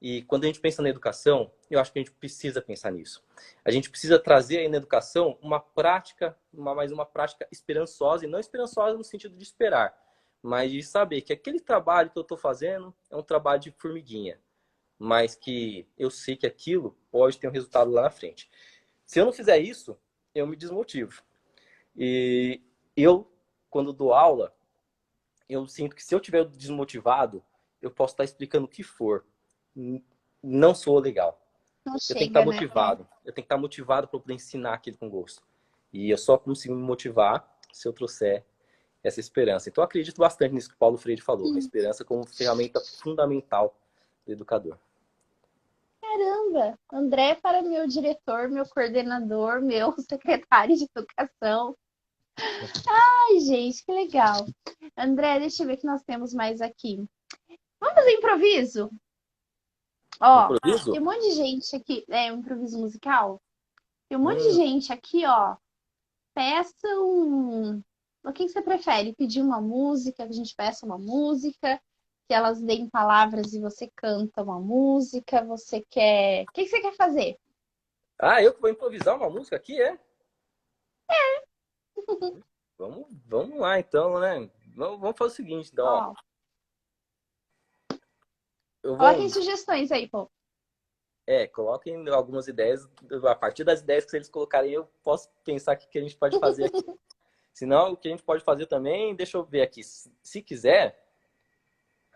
[SPEAKER 3] E quando a gente pensa na educação, eu acho que a gente precisa pensar nisso. A gente precisa trazer aí na educação uma prática, mais uma prática esperançosa, e não esperançosa no sentido de esperar, mas de saber que aquele trabalho que eu estou fazendo é um trabalho de formiguinha, mas que eu sei que aquilo pode ter um resultado lá na frente. Se eu não fizer isso, eu me desmotivo. E eu, quando dou aula, eu sinto que se eu estiver desmotivado, eu posso estar explicando o que for. Não sou legal.
[SPEAKER 1] Não
[SPEAKER 3] Eu tenho que
[SPEAKER 1] chega,
[SPEAKER 3] estar
[SPEAKER 1] né?
[SPEAKER 3] motivado. Eu tenho que estar motivado para poder ensinar aquilo com gosto. E eu só consigo me motivar se eu trouxer essa esperança. Então eu acredito bastante nisso que o Paulo Freire falou. A esperança como ferramenta fundamental do educador.
[SPEAKER 1] Caramba! André para meu diretor, meu coordenador, meu secretário de educação. Ai, gente, que legal. André, deixa eu ver o que nós temos mais aqui. Vamos fazer improviso? Ó,
[SPEAKER 3] Improviso?
[SPEAKER 1] tem um monte de gente aqui. É, um improviso musical? Tem um monte de gente aqui, ó. Peça um. O que você prefere? Pedir uma música, que a gente peça uma música, que elas deem palavras e você canta uma música. Você quer. O que você quer fazer?
[SPEAKER 3] Ah, eu que vou improvisar uma música aqui, é? Vamos lá, então, né? Vamos fazer o seguinte, então, ó.
[SPEAKER 1] Ó,
[SPEAKER 3] Eu
[SPEAKER 1] coloquem
[SPEAKER 3] vou...
[SPEAKER 1] sugestões aí, pô.
[SPEAKER 3] Coloquem algumas ideias. A partir das ideias que eles colocarem, eu posso pensar o que a gente pode fazer aqui. Senão, o que a gente pode fazer também, deixa eu ver aqui. Se quiser,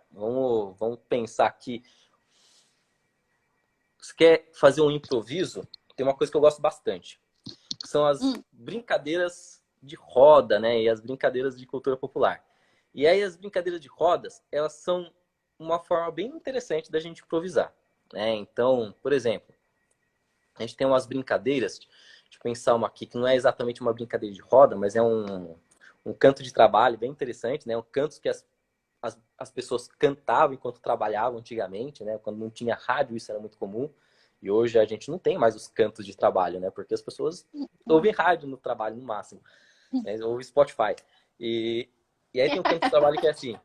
[SPEAKER 3] vamos pensar aqui. Você quer fazer um improviso? Tem uma coisa que eu gosto bastante. Que são as brincadeiras de roda, né? E as brincadeiras de cultura popular. E aí, as brincadeiras de rodas, elas são uma forma bem interessante da gente improvisar. Então, por exemplo, a gente tem umas brincadeiras, deixa eu pensar uma aqui, que não é exatamente uma brincadeira de roda, mas é um um canto de trabalho bem interessante, né? Um canto que as pessoas cantavam enquanto trabalhavam antigamente, né? Quando não tinha rádio, isso era muito comum. E hoje a gente não tem mais os cantos de trabalho, né? Porque as pessoas ouvem rádio no trabalho, no máximo. Né? Ouvem Spotify. E aí tem um canto de trabalho que é assim.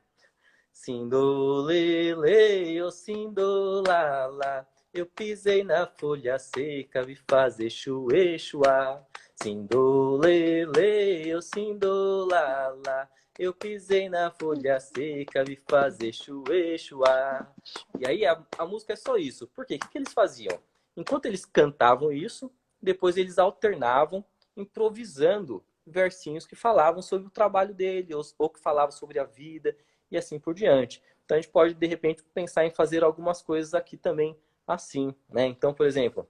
[SPEAKER 3] Sindolele, ô sindolala, eu pisei na folha seca, vi fazer chuê, chuá. Sindolele, ô sindolala, eu pisei na folha seca, vi fazer chuê, chuá. E aí a música é só isso. Por quê? O que eles faziam? Enquanto eles cantavam isso, depois eles alternavam, improvisando versinhos que falavam sobre o trabalho dele, ou que falavam sobre a vida, e assim por diante. Então a gente pode, de repente, pensar em fazer algumas coisas aqui também assim, né? Então, por exemplo,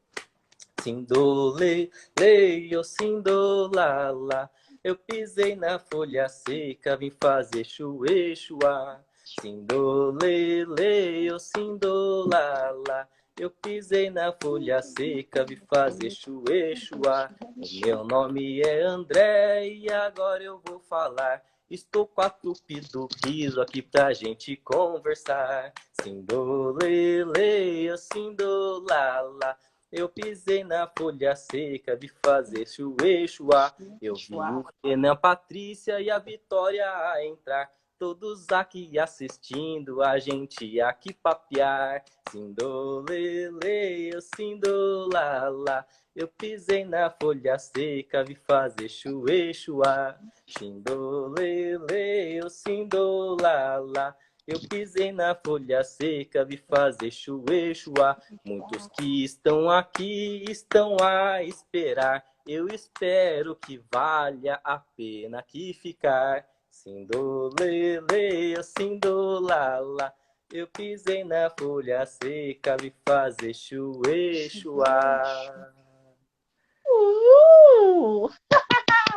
[SPEAKER 3] Sindole, leio, sindolala, eu pisei na folha seca, vim fazer chuê, chuá. Sindole, leio, sindolala, eu pisei na folha seca, vim fazer chuê, chuá. O meu nome é André e agora eu vou falar. Estou com a tupi do riso aqui pra gente conversar. Sindolele, sindolala, eu pisei na folha seca, vi fazer chuê, chuá. Eu vi o Renan, Patrícia e a Vitória a entrar. Todos aqui assistindo, a gente aqui papear. Sindolele, sindolala, eu pisei na folha seca, vi fazer chuê, chuá. Sindolele, sindolala, eu pisei na folha seca, vi fazer chuê, chuá. Muitos que estão aqui estão a esperar. Eu espero que valha a pena aqui ficar. Sindolele, sindolala, eu pisei na folha seca, vi fazer chuê, chuá.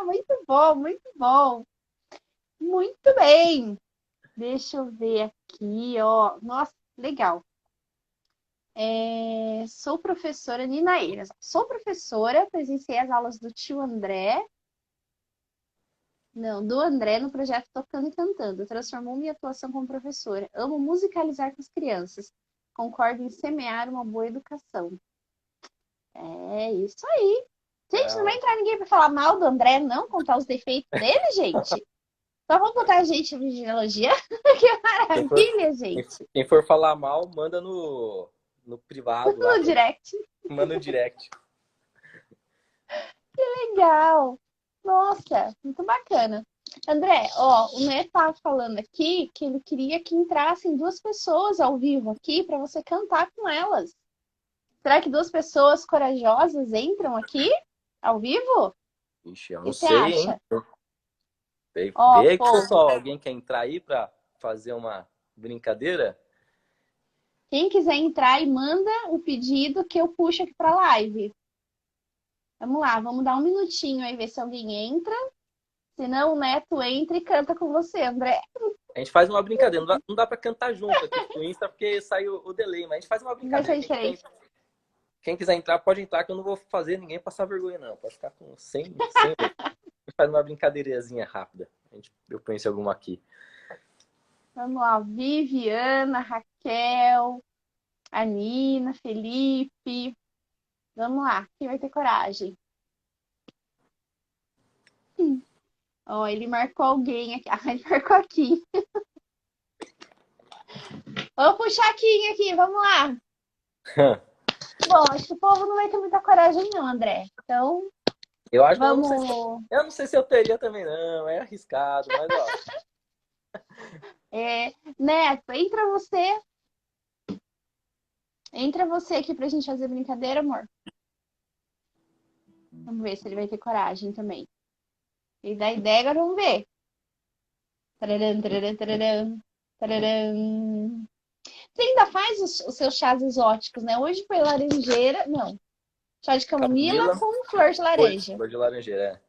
[SPEAKER 1] Muito bom, muito bom. Muito bem. Deixa eu ver aqui, ó. Nossa, legal. Sou professora Nina Eiras. Sou professora, presenciei as aulas do tio André. Não, do André no projeto Tocando e Cantando. Transformou minha atuação como professora. Amo musicalizar com as crianças. Concordo em semear uma boa educação. É isso aí. Gente, não vai entrar ninguém para falar mal do André, não, contar os defeitos dele, gente. Só vão botar a gente de elogiar. Que maravilha, gente.
[SPEAKER 3] Quem for falar mal, manda no privado lá.
[SPEAKER 1] No direct.
[SPEAKER 3] Manda no direct.
[SPEAKER 1] Que legal. Nossa, muito bacana. André, ó, o Neto estava falando aqui que ele queria que entrassem duas pessoas ao vivo aqui para você cantar com elas. Será que duas pessoas corajosas entram aqui ao vivo?
[SPEAKER 3] Ixi, eu
[SPEAKER 1] O
[SPEAKER 3] não
[SPEAKER 1] que você
[SPEAKER 3] sei,
[SPEAKER 1] acha?
[SPEAKER 3] hein? Vê
[SPEAKER 1] Ó,
[SPEAKER 3] aí,
[SPEAKER 1] povo,
[SPEAKER 3] pessoal, alguém quer entrar aí para fazer uma brincadeira?
[SPEAKER 1] quem quiser entrar e manda o pedido que eu puxo aqui para live. Vamos lá, vamos dar um minutinho aí ver se alguém entra. Senão o Neto entra e canta com você, André.
[SPEAKER 3] A gente faz uma brincadeira. Não dá para cantar junto aqui no Insta porque sai o delay, mas a gente faz uma
[SPEAKER 1] Vai ser
[SPEAKER 3] brincadeira.
[SPEAKER 1] diferente.
[SPEAKER 3] Quem quiser entrar, pode entrar, que eu não vou fazer ninguém passar vergonha, não. Pode ficar com sem. A gente faz uma brincadeirazinha rápida. Eu conheço alguma aqui.
[SPEAKER 1] Vamos lá, Viviana, Raquel, a Nina, Felipe. Vamos lá, quem vai ter coragem? Ó, ele marcou alguém aqui. Ah, ele marcou aqui. Vamos puxar aqui, vamos lá. Bom, acho que o povo não vai ter muita coragem não, André. Então,
[SPEAKER 3] eu acho que
[SPEAKER 1] vamos...
[SPEAKER 3] eu não sei se eu teria também, não. É arriscado, mas ó.
[SPEAKER 1] Neto, entra você. Entra você aqui pra gente fazer brincadeira, amor. Vamos ver se ele vai ter coragem também. Ele dá ideia, agora vamos ver. Tararam, tararam, tararam, tararam. Você ainda faz os seus chás exóticos, né? Hoje foi laranjeira. Não. Chá de camomila com flor de laranja.
[SPEAKER 3] Flor de laranjeira, é.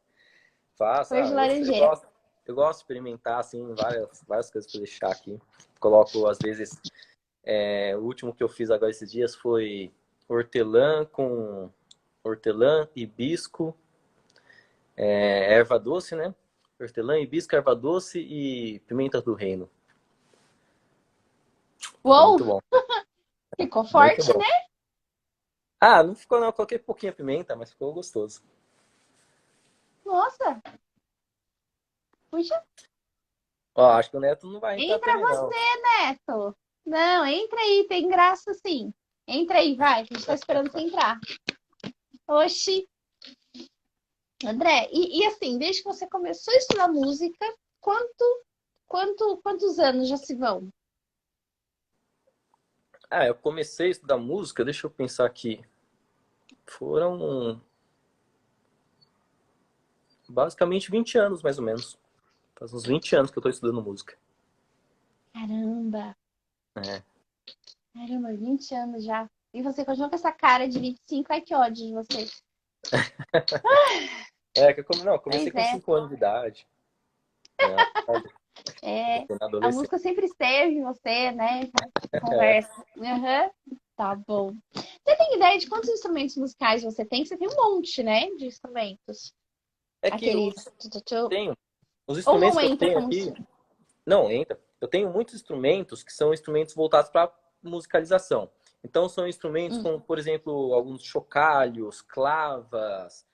[SPEAKER 3] Faço.
[SPEAKER 1] Flor de laranjeira.
[SPEAKER 3] Eu gosto de experimentar, assim, várias coisas para deixar aqui. Coloco, às vezes, o último que eu fiz agora esses dias foi hortelã com hortelã, hibisco, erva doce, né? Hortelã, hibisco, erva doce e pimenta do reino. Ficou
[SPEAKER 1] Uou,
[SPEAKER 3] muito bom.
[SPEAKER 1] ficou
[SPEAKER 3] Muito
[SPEAKER 1] forte,
[SPEAKER 3] bom.
[SPEAKER 1] né?
[SPEAKER 3] Ah, não ficou não. Eu coloquei pouquinho pimenta, mas ficou gostoso.
[SPEAKER 1] Nossa, puxa,
[SPEAKER 3] Ó, acho que o Neto não vai entrar
[SPEAKER 1] entra
[SPEAKER 3] também, não.
[SPEAKER 1] você, Neto. Não, entra aí, tem graça sim. Entra aí, vai, a gente tá esperando você entrar. Oxi, André, e assim, desde que você começou a estudar música, quantos anos já se vão?
[SPEAKER 3] Ah, eu comecei a estudar música, deixa eu pensar aqui. Foram basicamente 20 anos, mais ou menos. Faz uns 20 anos que eu tô estudando música.
[SPEAKER 1] Caramba,
[SPEAKER 3] É,
[SPEAKER 1] caramba, 20 anos já. E você continua com essa cara de 25, ai que ódio de você.
[SPEAKER 3] é que eu comecei
[SPEAKER 1] Pois
[SPEAKER 3] com
[SPEAKER 1] é,
[SPEAKER 3] 5 anos de idade. Né?
[SPEAKER 1] é.
[SPEAKER 3] Na
[SPEAKER 1] A
[SPEAKER 3] adolescência.
[SPEAKER 1] música sempre esteve em você, né? Conversa. Aham, tá bom. Você tem ideia de quantos instrumentos musicais você tem? Você tem um monte, né? De instrumentos.
[SPEAKER 3] É que
[SPEAKER 1] Aqueles.
[SPEAKER 3] tenho, os
[SPEAKER 1] Ou
[SPEAKER 3] instrumentos
[SPEAKER 1] não
[SPEAKER 3] que eu
[SPEAKER 1] entra
[SPEAKER 3] tenho
[SPEAKER 1] como
[SPEAKER 3] aqui,
[SPEAKER 1] instrumento?
[SPEAKER 3] não entra. Eu tenho muitos instrumentos que são instrumentos voltados para musicalização. Então são instrumentos
[SPEAKER 1] Hum.
[SPEAKER 3] como, por exemplo, alguns chocalhos, clavas,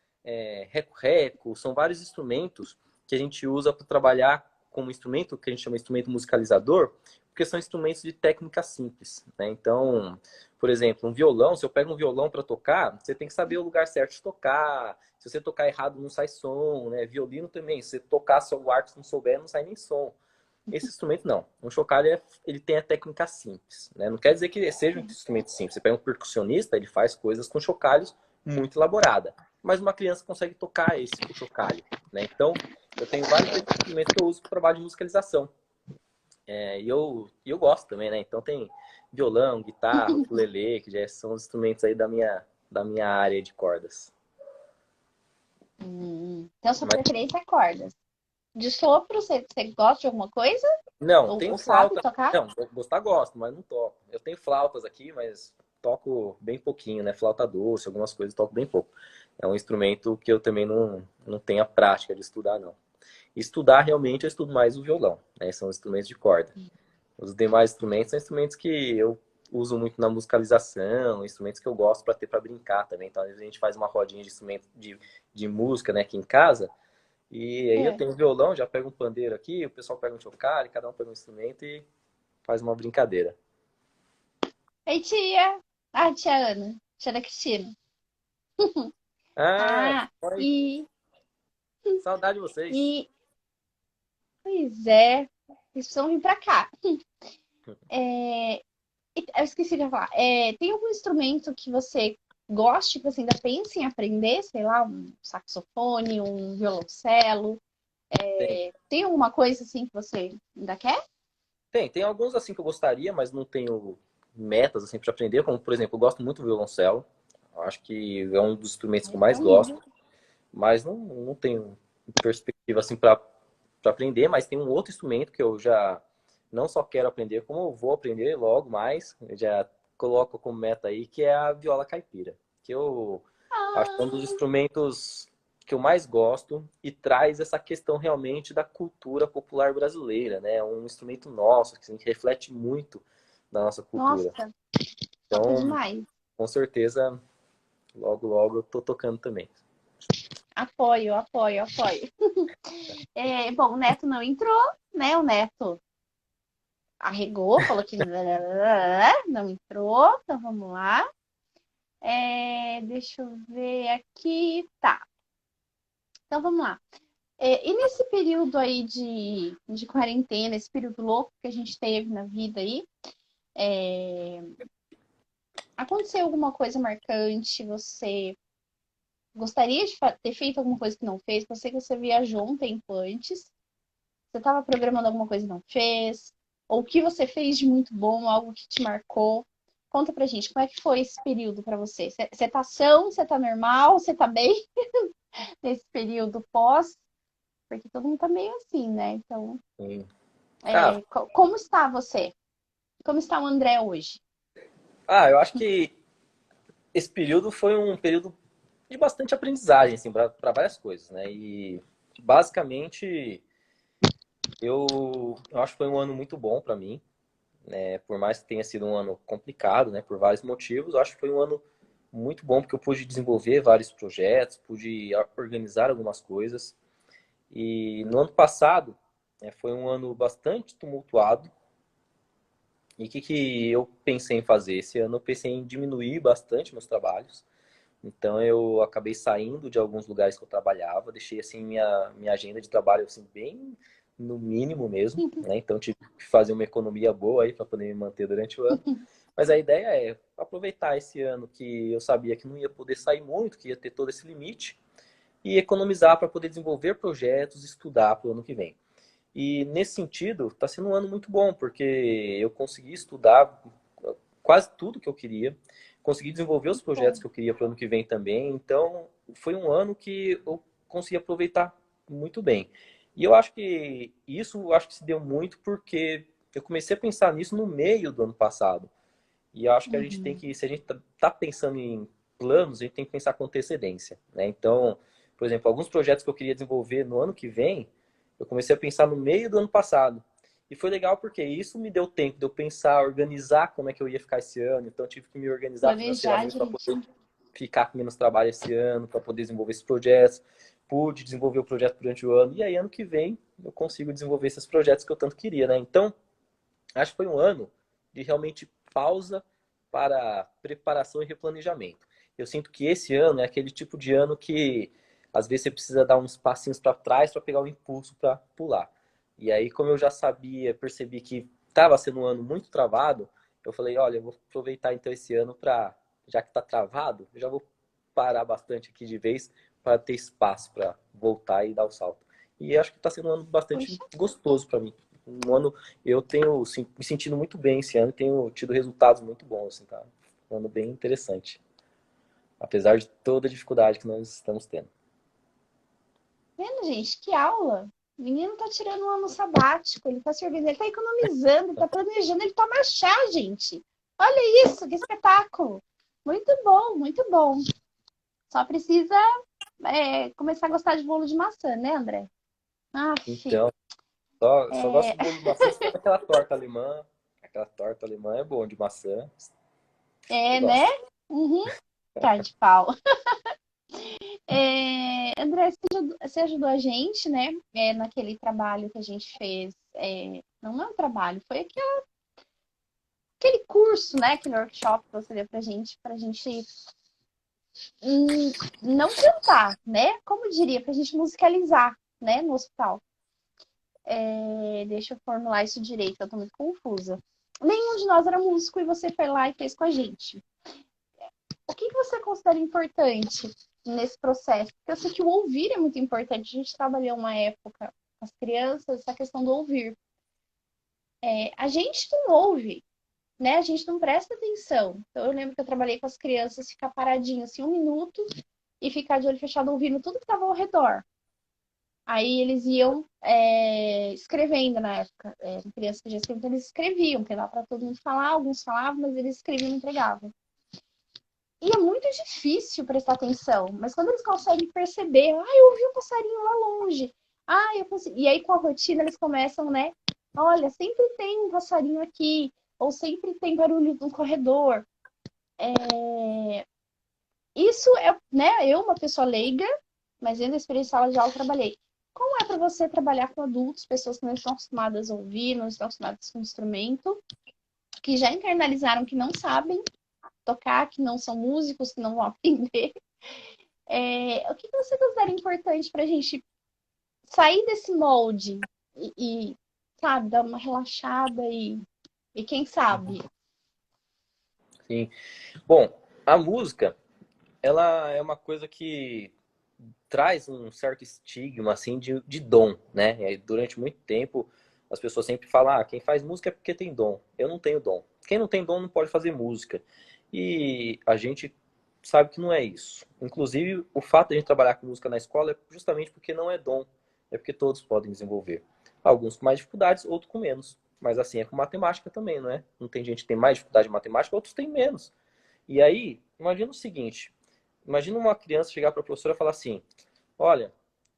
[SPEAKER 3] reco-reco, são vários instrumentos que a gente usa para trabalhar como instrumento, que a gente chama de instrumento musicalizador, porque são instrumentos de técnica simples, né? Então, por exemplo, um violão, se eu pego um violão para tocar, você tem que saber o lugar certo de tocar. Se você tocar errado, não sai som, né? Violino também, se você tocar só o arco, se não souber, não sai nem som. Esse instrumento não. Um chocalho ele tem a técnica simples, né? Não quer dizer que seja um instrumento simples. Você pega um percussionista, ele faz coisas com chocalhos muito elaborada, mas uma criança consegue tocar o chocalho, né? Então, eu tenho vários desses instrumentos que eu uso para o trabalho de musicalização. E eu gosto também, né? Então tem violão, guitarra, ukulele, que já são os instrumentos aí da minha área de cordas.
[SPEAKER 1] Então, sua
[SPEAKER 3] Mas
[SPEAKER 1] preferência é cordas. De sopro, você gosta de alguma coisa?
[SPEAKER 3] não,
[SPEAKER 1] Ou,
[SPEAKER 3] tenho
[SPEAKER 1] ou sabe
[SPEAKER 3] flauta.
[SPEAKER 1] tocar?
[SPEAKER 3] Não, gostar gosto, mas não toco. Eu tenho flautas aqui, mas toco bem pouquinho, né? Flauta doce, algumas coisas toco bem pouco. É um instrumento que eu também não tenho a prática de estudar, não. Estudar, realmente, eu estudo mais o violão, né? São instrumentos de corda. Os demais instrumentos são instrumentos que eu uso muito na musicalização, instrumentos que eu gosto para ter para brincar também. Então, às vezes a gente faz uma rodinha de instrumento de música, né, aqui em casa. E aí eu
[SPEAKER 1] É.
[SPEAKER 3] tenho violão, já pego um pandeiro aqui, o pessoal pega um chocalho, cada um pega um instrumento e faz uma brincadeira.
[SPEAKER 1] Ei, tia! Ah, tia Ana. Tia da Cristina.
[SPEAKER 3] Ah,
[SPEAKER 1] Ah,
[SPEAKER 3] oi,
[SPEAKER 1] e,
[SPEAKER 3] saudade de vocês.
[SPEAKER 1] e. Pois é. Eles precisam vir pra cá. Eu esqueci de falar. Tem algum instrumento que você goste, que você ainda pensa em aprender? Sei lá, um saxofone, um violoncelo?
[SPEAKER 3] Tem,
[SPEAKER 1] Tem alguma coisa assim que você ainda quer?
[SPEAKER 3] tem alguns assim que eu gostaria, mas não tenho metas assim para aprender, como por exemplo, eu gosto muito do violoncelo. Eu acho que é um dos instrumentos que eu
[SPEAKER 1] Esse é
[SPEAKER 3] mais
[SPEAKER 1] um lindo.
[SPEAKER 3] gosto, mas não tenho perspectiva assim para aprender, mas tem um outro instrumento que eu já não só quero aprender, como eu vou aprender logo mais. Eu já coloco como meta aí, que é a viola caipira, que eu acho que é um dos
[SPEAKER 1] Ah,
[SPEAKER 3] instrumentos que eu mais gosto e traz essa questão realmente da cultura popular brasileira, né? É um instrumento nosso, que reflete muito da nossa cultura.
[SPEAKER 1] nossa, toca
[SPEAKER 3] Então,
[SPEAKER 1] demais.
[SPEAKER 3] com certeza, logo, logo eu tô tocando também.
[SPEAKER 1] Apoio, apoio, apoio. Bom, o Neto não entrou, né? O Neto arregou, falou que não entrou. Então vamos lá. Deixa eu ver aqui. Tá. Então vamos lá. E nesse período aí de quarentena, esse período louco que a gente teve na vida aí, aconteceu alguma coisa marcante? Você gostaria de ter feito alguma coisa que não fez? Eu sei que você viajou um tempo antes. Você estava programando alguma coisa e não fez? Ou o que você fez de muito bom, algo que te marcou? Conta pra gente, como é que foi esse período pra você? Você tá são, você tá normal, você tá bem nesse período pós? Porque todo mundo tá meio assim, né? Então,
[SPEAKER 3] Sim. Ah,
[SPEAKER 1] como está você? Como está o André hoje?
[SPEAKER 3] eu acho que esse período foi um período de bastante aprendizagem, assim, para várias coisas, né? E basicamente, eu acho que foi um ano muito bom para mim, né? Por mais que tenha sido um ano complicado, né? Por vários motivos, eu acho que foi um ano muito bom, porque eu pude desenvolver vários projetos, pude organizar algumas coisas. E no ano passado, foi um ano bastante tumultuado. E o que eu pensei em fazer? Esse ano eu pensei em diminuir bastante meus trabalhos. Então eu acabei saindo de alguns lugares que eu trabalhava, deixei assim minha agenda de trabalho assim bem no mínimo mesmo, né? Então tive que fazer uma economia boa aí para poder me manter durante o ano. Mas a ideia é aproveitar esse ano que eu sabia que não ia poder sair muito, que ia ter todo esse limite, e economizar para poder desenvolver projetos, estudar para o ano que vem. E nesse sentido, está sendo um ano muito bom, porque eu consegui estudar quase tudo que eu queria, consegui desenvolver os projetos
[SPEAKER 1] Bom,
[SPEAKER 3] que eu queria para o ano que vem também. Então, foi um ano que eu consegui aproveitar muito bem. E eu acho que isso acho que se deu muito porque eu comecei a pensar nisso no meio do ano passado. E eu acho que a gente tem
[SPEAKER 1] uhum.
[SPEAKER 3] que, se a gente tá pensando em planos, a gente tem que pensar com antecedência, né? Então, por exemplo, alguns projetos que eu queria desenvolver no ano que vem, eu comecei a pensar no meio do ano passado. E foi legal porque isso me deu tempo de eu pensar, organizar como é que eu ia ficar esse ano. Então, eu tive que me organizar
[SPEAKER 1] Planejar
[SPEAKER 3] financeiramente para poder
[SPEAKER 1] direitinho.
[SPEAKER 3] ficar com menos trabalho esse ano, para poder desenvolver esses projetos. Pude desenvolver o projeto durante o ano. E aí, ano que vem, eu consigo desenvolver esses projetos que eu tanto queria, né? Então, acho que foi um ano de realmente pausa para preparação e replanejamento. Eu sinto que esse ano é aquele tipo de ano que às vezes você precisa dar uns passinhos para trás para pegar o impulso para pular. E aí, como eu já sabia, percebi que estava sendo um ano muito travado, eu falei, olha, eu vou aproveitar então esse ano para, já que está travado, eu já vou parar bastante aqui de vez para ter espaço para voltar e dar o salto. E acho que está sendo um ano bastante
[SPEAKER 1] Puxa,
[SPEAKER 3] gostoso para mim. Um ano eu tenho me sentido muito bem esse ano e tenho tido resultados muito bons, assim, tá? Um ano bem interessante. Apesar de toda a dificuldade que nós estamos tendo.
[SPEAKER 1] vendo, gente? Que aula! O menino tá tirando um ano sabático, ele tá se organizando, ele tá economizando, ele tá planejando, ele toma chá, gente. Olha isso, que espetáculo! Muito bom, muito bom. Só precisa começar a gostar de bolo de maçã, né, André? Ah,
[SPEAKER 3] Então, só gosto
[SPEAKER 1] é,
[SPEAKER 3] de bolo de maçã se for aquela torta alemã. Aquela torta alemã é bom, de maçã. Eu
[SPEAKER 1] né?
[SPEAKER 3] gosto.
[SPEAKER 1] Uhum, cara de pau. André, você ajudou a gente, né? Naquele trabalho que a gente fez. Não é um trabalho, foi aquele curso, né? Aquele workshop que você deu pra gente não cantar, né? Como diria, pra gente musicalizar, né? No hospital. Deixa eu formular isso direito, eu tô muito confusa. Nenhum de nós era músico e você foi lá e fez com a gente. O que você considera importante nesse processo? Porque eu sei que o ouvir é muito importante. A gente trabalhou uma época com as crianças, essa questão do ouvir. A gente não ouve, né? A gente não presta atenção. Então eu lembro que eu trabalhei com as crianças, ficar paradinho assim 1 minuto e ficar de olho fechado ouvindo tudo que estava ao redor. Aí eles iam escrevendo na época. Crianças que já escreviam, então eles escreviam, porque dava para todo mundo falar, alguns falavam, mas eles escreviam e entregavam. E é muito difícil prestar atenção, mas quando eles conseguem perceber, eu ouvi um passarinho lá longe. Eu consegui. E aí, com a rotina, eles começam, né? Olha, sempre tem um passarinho aqui, ou sempre tem barulho no corredor. Isso é, né? Eu, uma pessoa leiga, mas dentro da experiência de sala de aula, eu trabalhei. Como é para você trabalhar com adultos, pessoas que não estão acostumadas a ouvir, não estão acostumadas com o instrumento, que já internalizaram que não sabem tocar, que não são músicos, que não vão aprender? O que você considera importante para a gente sair desse molde sabe, dar uma relaxada e quem sabe?
[SPEAKER 3] Sim. Bom, a música, ela é uma coisa que traz um certo estigma, assim, de dom, né? E aí, durante muito tempo, as pessoas sempre falam, quem faz música é porque tem dom. Eu não tenho dom. Quem não tem dom não pode fazer música. E a gente sabe que não é isso. Inclusive, o fato de a gente trabalhar com música na escola é justamente porque não é dom. É porque todos podem desenvolver. Alguns com mais dificuldades, outros com menos. Mas assim, é com matemática também, não é? Não tem gente que tem mais dificuldade em matemática, outros têm menos. E aí, imagina o seguinte. Imagina uma criança chegar para a professora e falar assim, olha,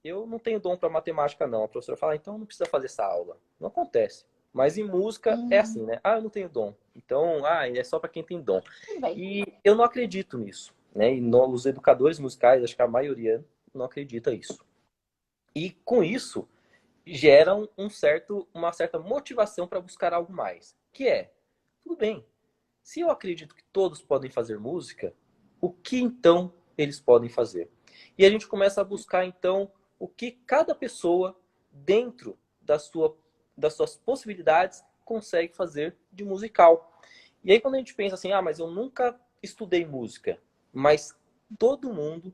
[SPEAKER 3] eu não tenho dom para matemática, não. A professora fala, então não precisa fazer essa aula. Não acontece. Mas em música é assim, né? Ah, eu não tenho dom. Então, é só para quem tem dom.
[SPEAKER 1] Tudo bem.
[SPEAKER 3] E eu não acredito nisso, né? E os educadores musicais, acho que a maioria não acredita isso. E com isso, geram uma certa motivação para buscar algo mais. Que é, tudo bem, se eu acredito que todos podem fazer música, o que então eles podem fazer? E a gente começa a buscar então o que cada pessoa, dentro das suas possibilidades, consegue fazer de musical. E aí quando a gente pensa assim, mas eu nunca estudei música, mas todo mundo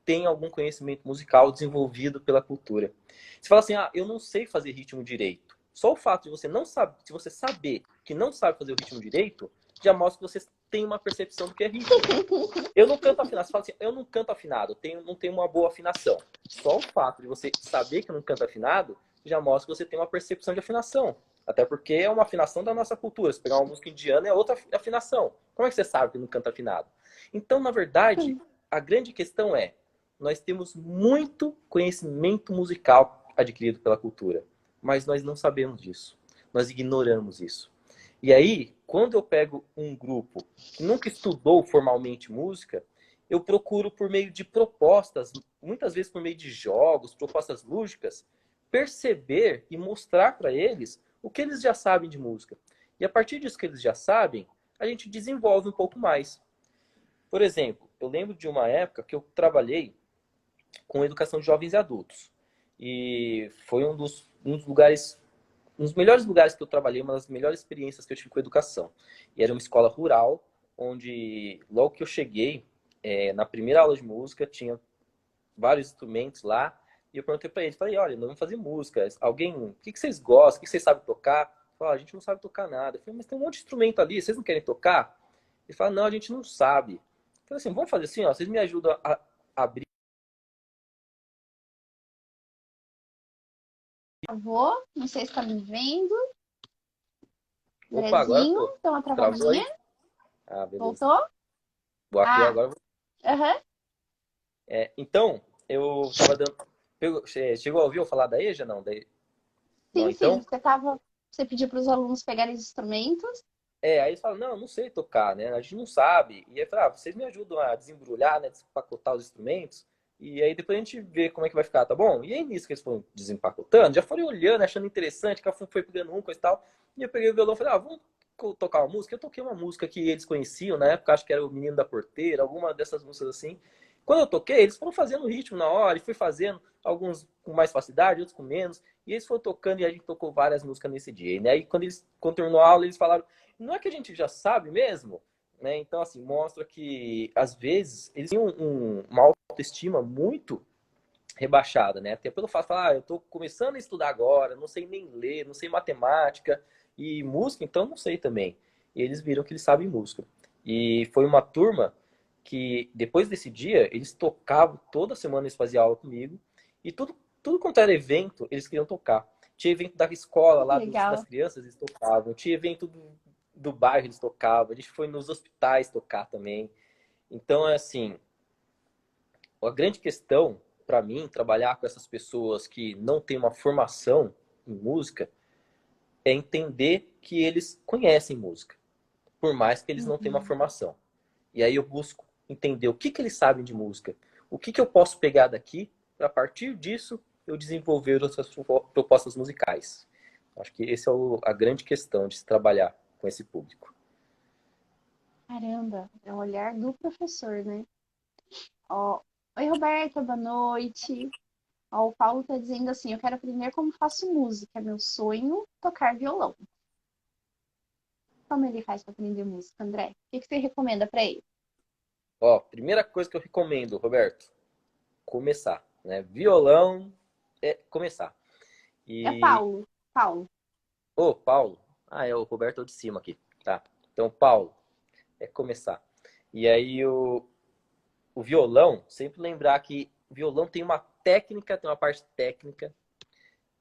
[SPEAKER 3] tem algum conhecimento musical desenvolvido pela cultura. Você fala assim, eu não sei fazer ritmo direito. Só o fato de você não saber, se você saber que não sabe fazer o ritmo direito, já mostra que você tem uma percepção do que é ritmo. Eu não canto afinado. Você fala assim, eu não canto afinado, não tenho uma boa afinação. Só o fato de você saber que não canta afinado, já mostra que você tem uma percepção de afinação. Até porque é uma afinação da nossa cultura. Se pegar uma música indiana, é outra afinação. Como é que você sabe que não canta afinado? Então, na verdade, a grande questão é, nós temos muito conhecimento musical adquirido pela cultura, mas nós não sabemos disso. Nós ignoramos isso. E aí, quando eu pego um grupo que nunca estudou formalmente música, eu procuro por meio de propostas, muitas vezes por meio de jogos, propostas lúdicas, perceber e mostrar para eles o que eles já sabem de música. E a partir disso que eles já sabem, a gente desenvolve um pouco mais. Por exemplo, eu lembro de uma época que eu trabalhei com educação de jovens e adultos. E foi um dos melhores lugares que eu trabalhei, uma das melhores experiências que eu tive com educação. E era uma escola rural, onde logo que eu cheguei, na primeira aula de música, tinha vários instrumentos lá, e eu perguntei para eles, falei, olha, nós vamos fazer música, o que vocês gostam, o que vocês sabem tocar? Falaram, a gente não sabe tocar nada. Eu falei, mas tem um monte de instrumento ali, vocês não querem tocar? Ele falou, não, a gente não sabe. Eu falei assim, vamos fazer assim, vocês me ajudam a abrir.
[SPEAKER 1] Travou, não sei se tá me vendo.
[SPEAKER 3] Opa, agora
[SPEAKER 1] Andrezinho,
[SPEAKER 3] tô.
[SPEAKER 1] deu uma
[SPEAKER 3] Travou aí?
[SPEAKER 1] travadinha.
[SPEAKER 3] Beleza.
[SPEAKER 1] Voltou?
[SPEAKER 3] Vou aqui agora.
[SPEAKER 1] Aham.
[SPEAKER 3] Então, eu tava dando. Chegou a ouvir eu falar da EJA? Não, não,
[SPEAKER 1] Sim,
[SPEAKER 3] então.
[SPEAKER 1] Você pediu para os alunos pegarem os instrumentos.
[SPEAKER 3] Aí eles falam, não sei tocar, né? A gente não sabe. E aí eu falei, vocês me ajudam a desembrulhar, né? Desempacotar os instrumentos. E aí depois a gente vê como é que vai ficar, tá bom? E aí nisso que eles foram desempacotando, já foram olhando, achando interessante, que foi pegando coisa e tal. E eu peguei o violão e falei, vamos tocar uma música. Eu toquei uma música que eles conheciam na época, acho que era o Menino da Porteira, alguma dessas músicas assim. Quando eu toquei, eles foram fazendo o ritmo na hora, e fui fazendo, alguns com mais facilidade, outros com menos. E eles foram tocando e a gente tocou várias músicas nesse dia. E aí quando terminou a aula, eles falaram, não é que a gente já sabe mesmo? Né? Então, assim, mostra que, às vezes, eles têm uma autoestima muito rebaixada, né? Até pelo fato de falar, eu tô começando a estudar agora, não sei nem ler, não sei matemática e música, então não sei também. E eles viram que eles sabem música. E foi uma turma que, depois desse dia, eles tocavam, toda semana eles faziam aula comigo, e tudo quanto era evento, eles queriam tocar. Tinha evento da escola, lá das crianças, eles tocavam. Tinha evento do bairro, eles tocavam. A gente foi nos hospitais tocar também. Então, é assim, a grande questão, para mim, trabalhar com essas pessoas que não têm uma formação em música, é entender que eles conhecem música, por mais que eles não tenham uma formação. E aí eu busco entender o que eles sabem de música, o que eu posso pegar daqui, para a partir disso eu desenvolver outras propostas musicais. Acho que essa é a grande questão de se trabalhar com esse público.
[SPEAKER 1] Caramba, é o olhar do professor, né? Oi, Roberta, boa noite. O Paulo tá dizendo assim, eu quero aprender como faço música, meu sonho, tocar violão. Como ele faz para aprender música, André? O que você recomenda para ele?
[SPEAKER 3] Primeira coisa que eu recomendo, Roberto, começar, né? Violão é começar.
[SPEAKER 1] É Paulo.
[SPEAKER 3] Paulo. É o Roberto de cima aqui, tá? Então, Paulo, é começar. E aí o violão, sempre lembrar que o violão tem uma técnica, tem uma parte técnica,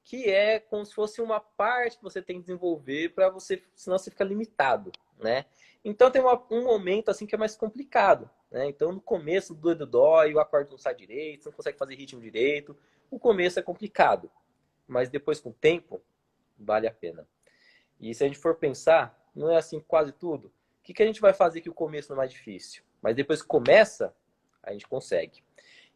[SPEAKER 3] que é como se fosse uma parte que você tem que desenvolver para você, senão você fica limitado, né? Então tem um momento assim que é mais complicado, né? Então, no começo, o dedo dói, o acorde não sai direito, você não consegue fazer ritmo direito. O começo é complicado, mas depois, com o tempo, vale a pena. E se a gente for pensar, não é assim quase tudo. O que a gente vai fazer que o começo não é mais difícil? Mas depois que começa, a gente consegue.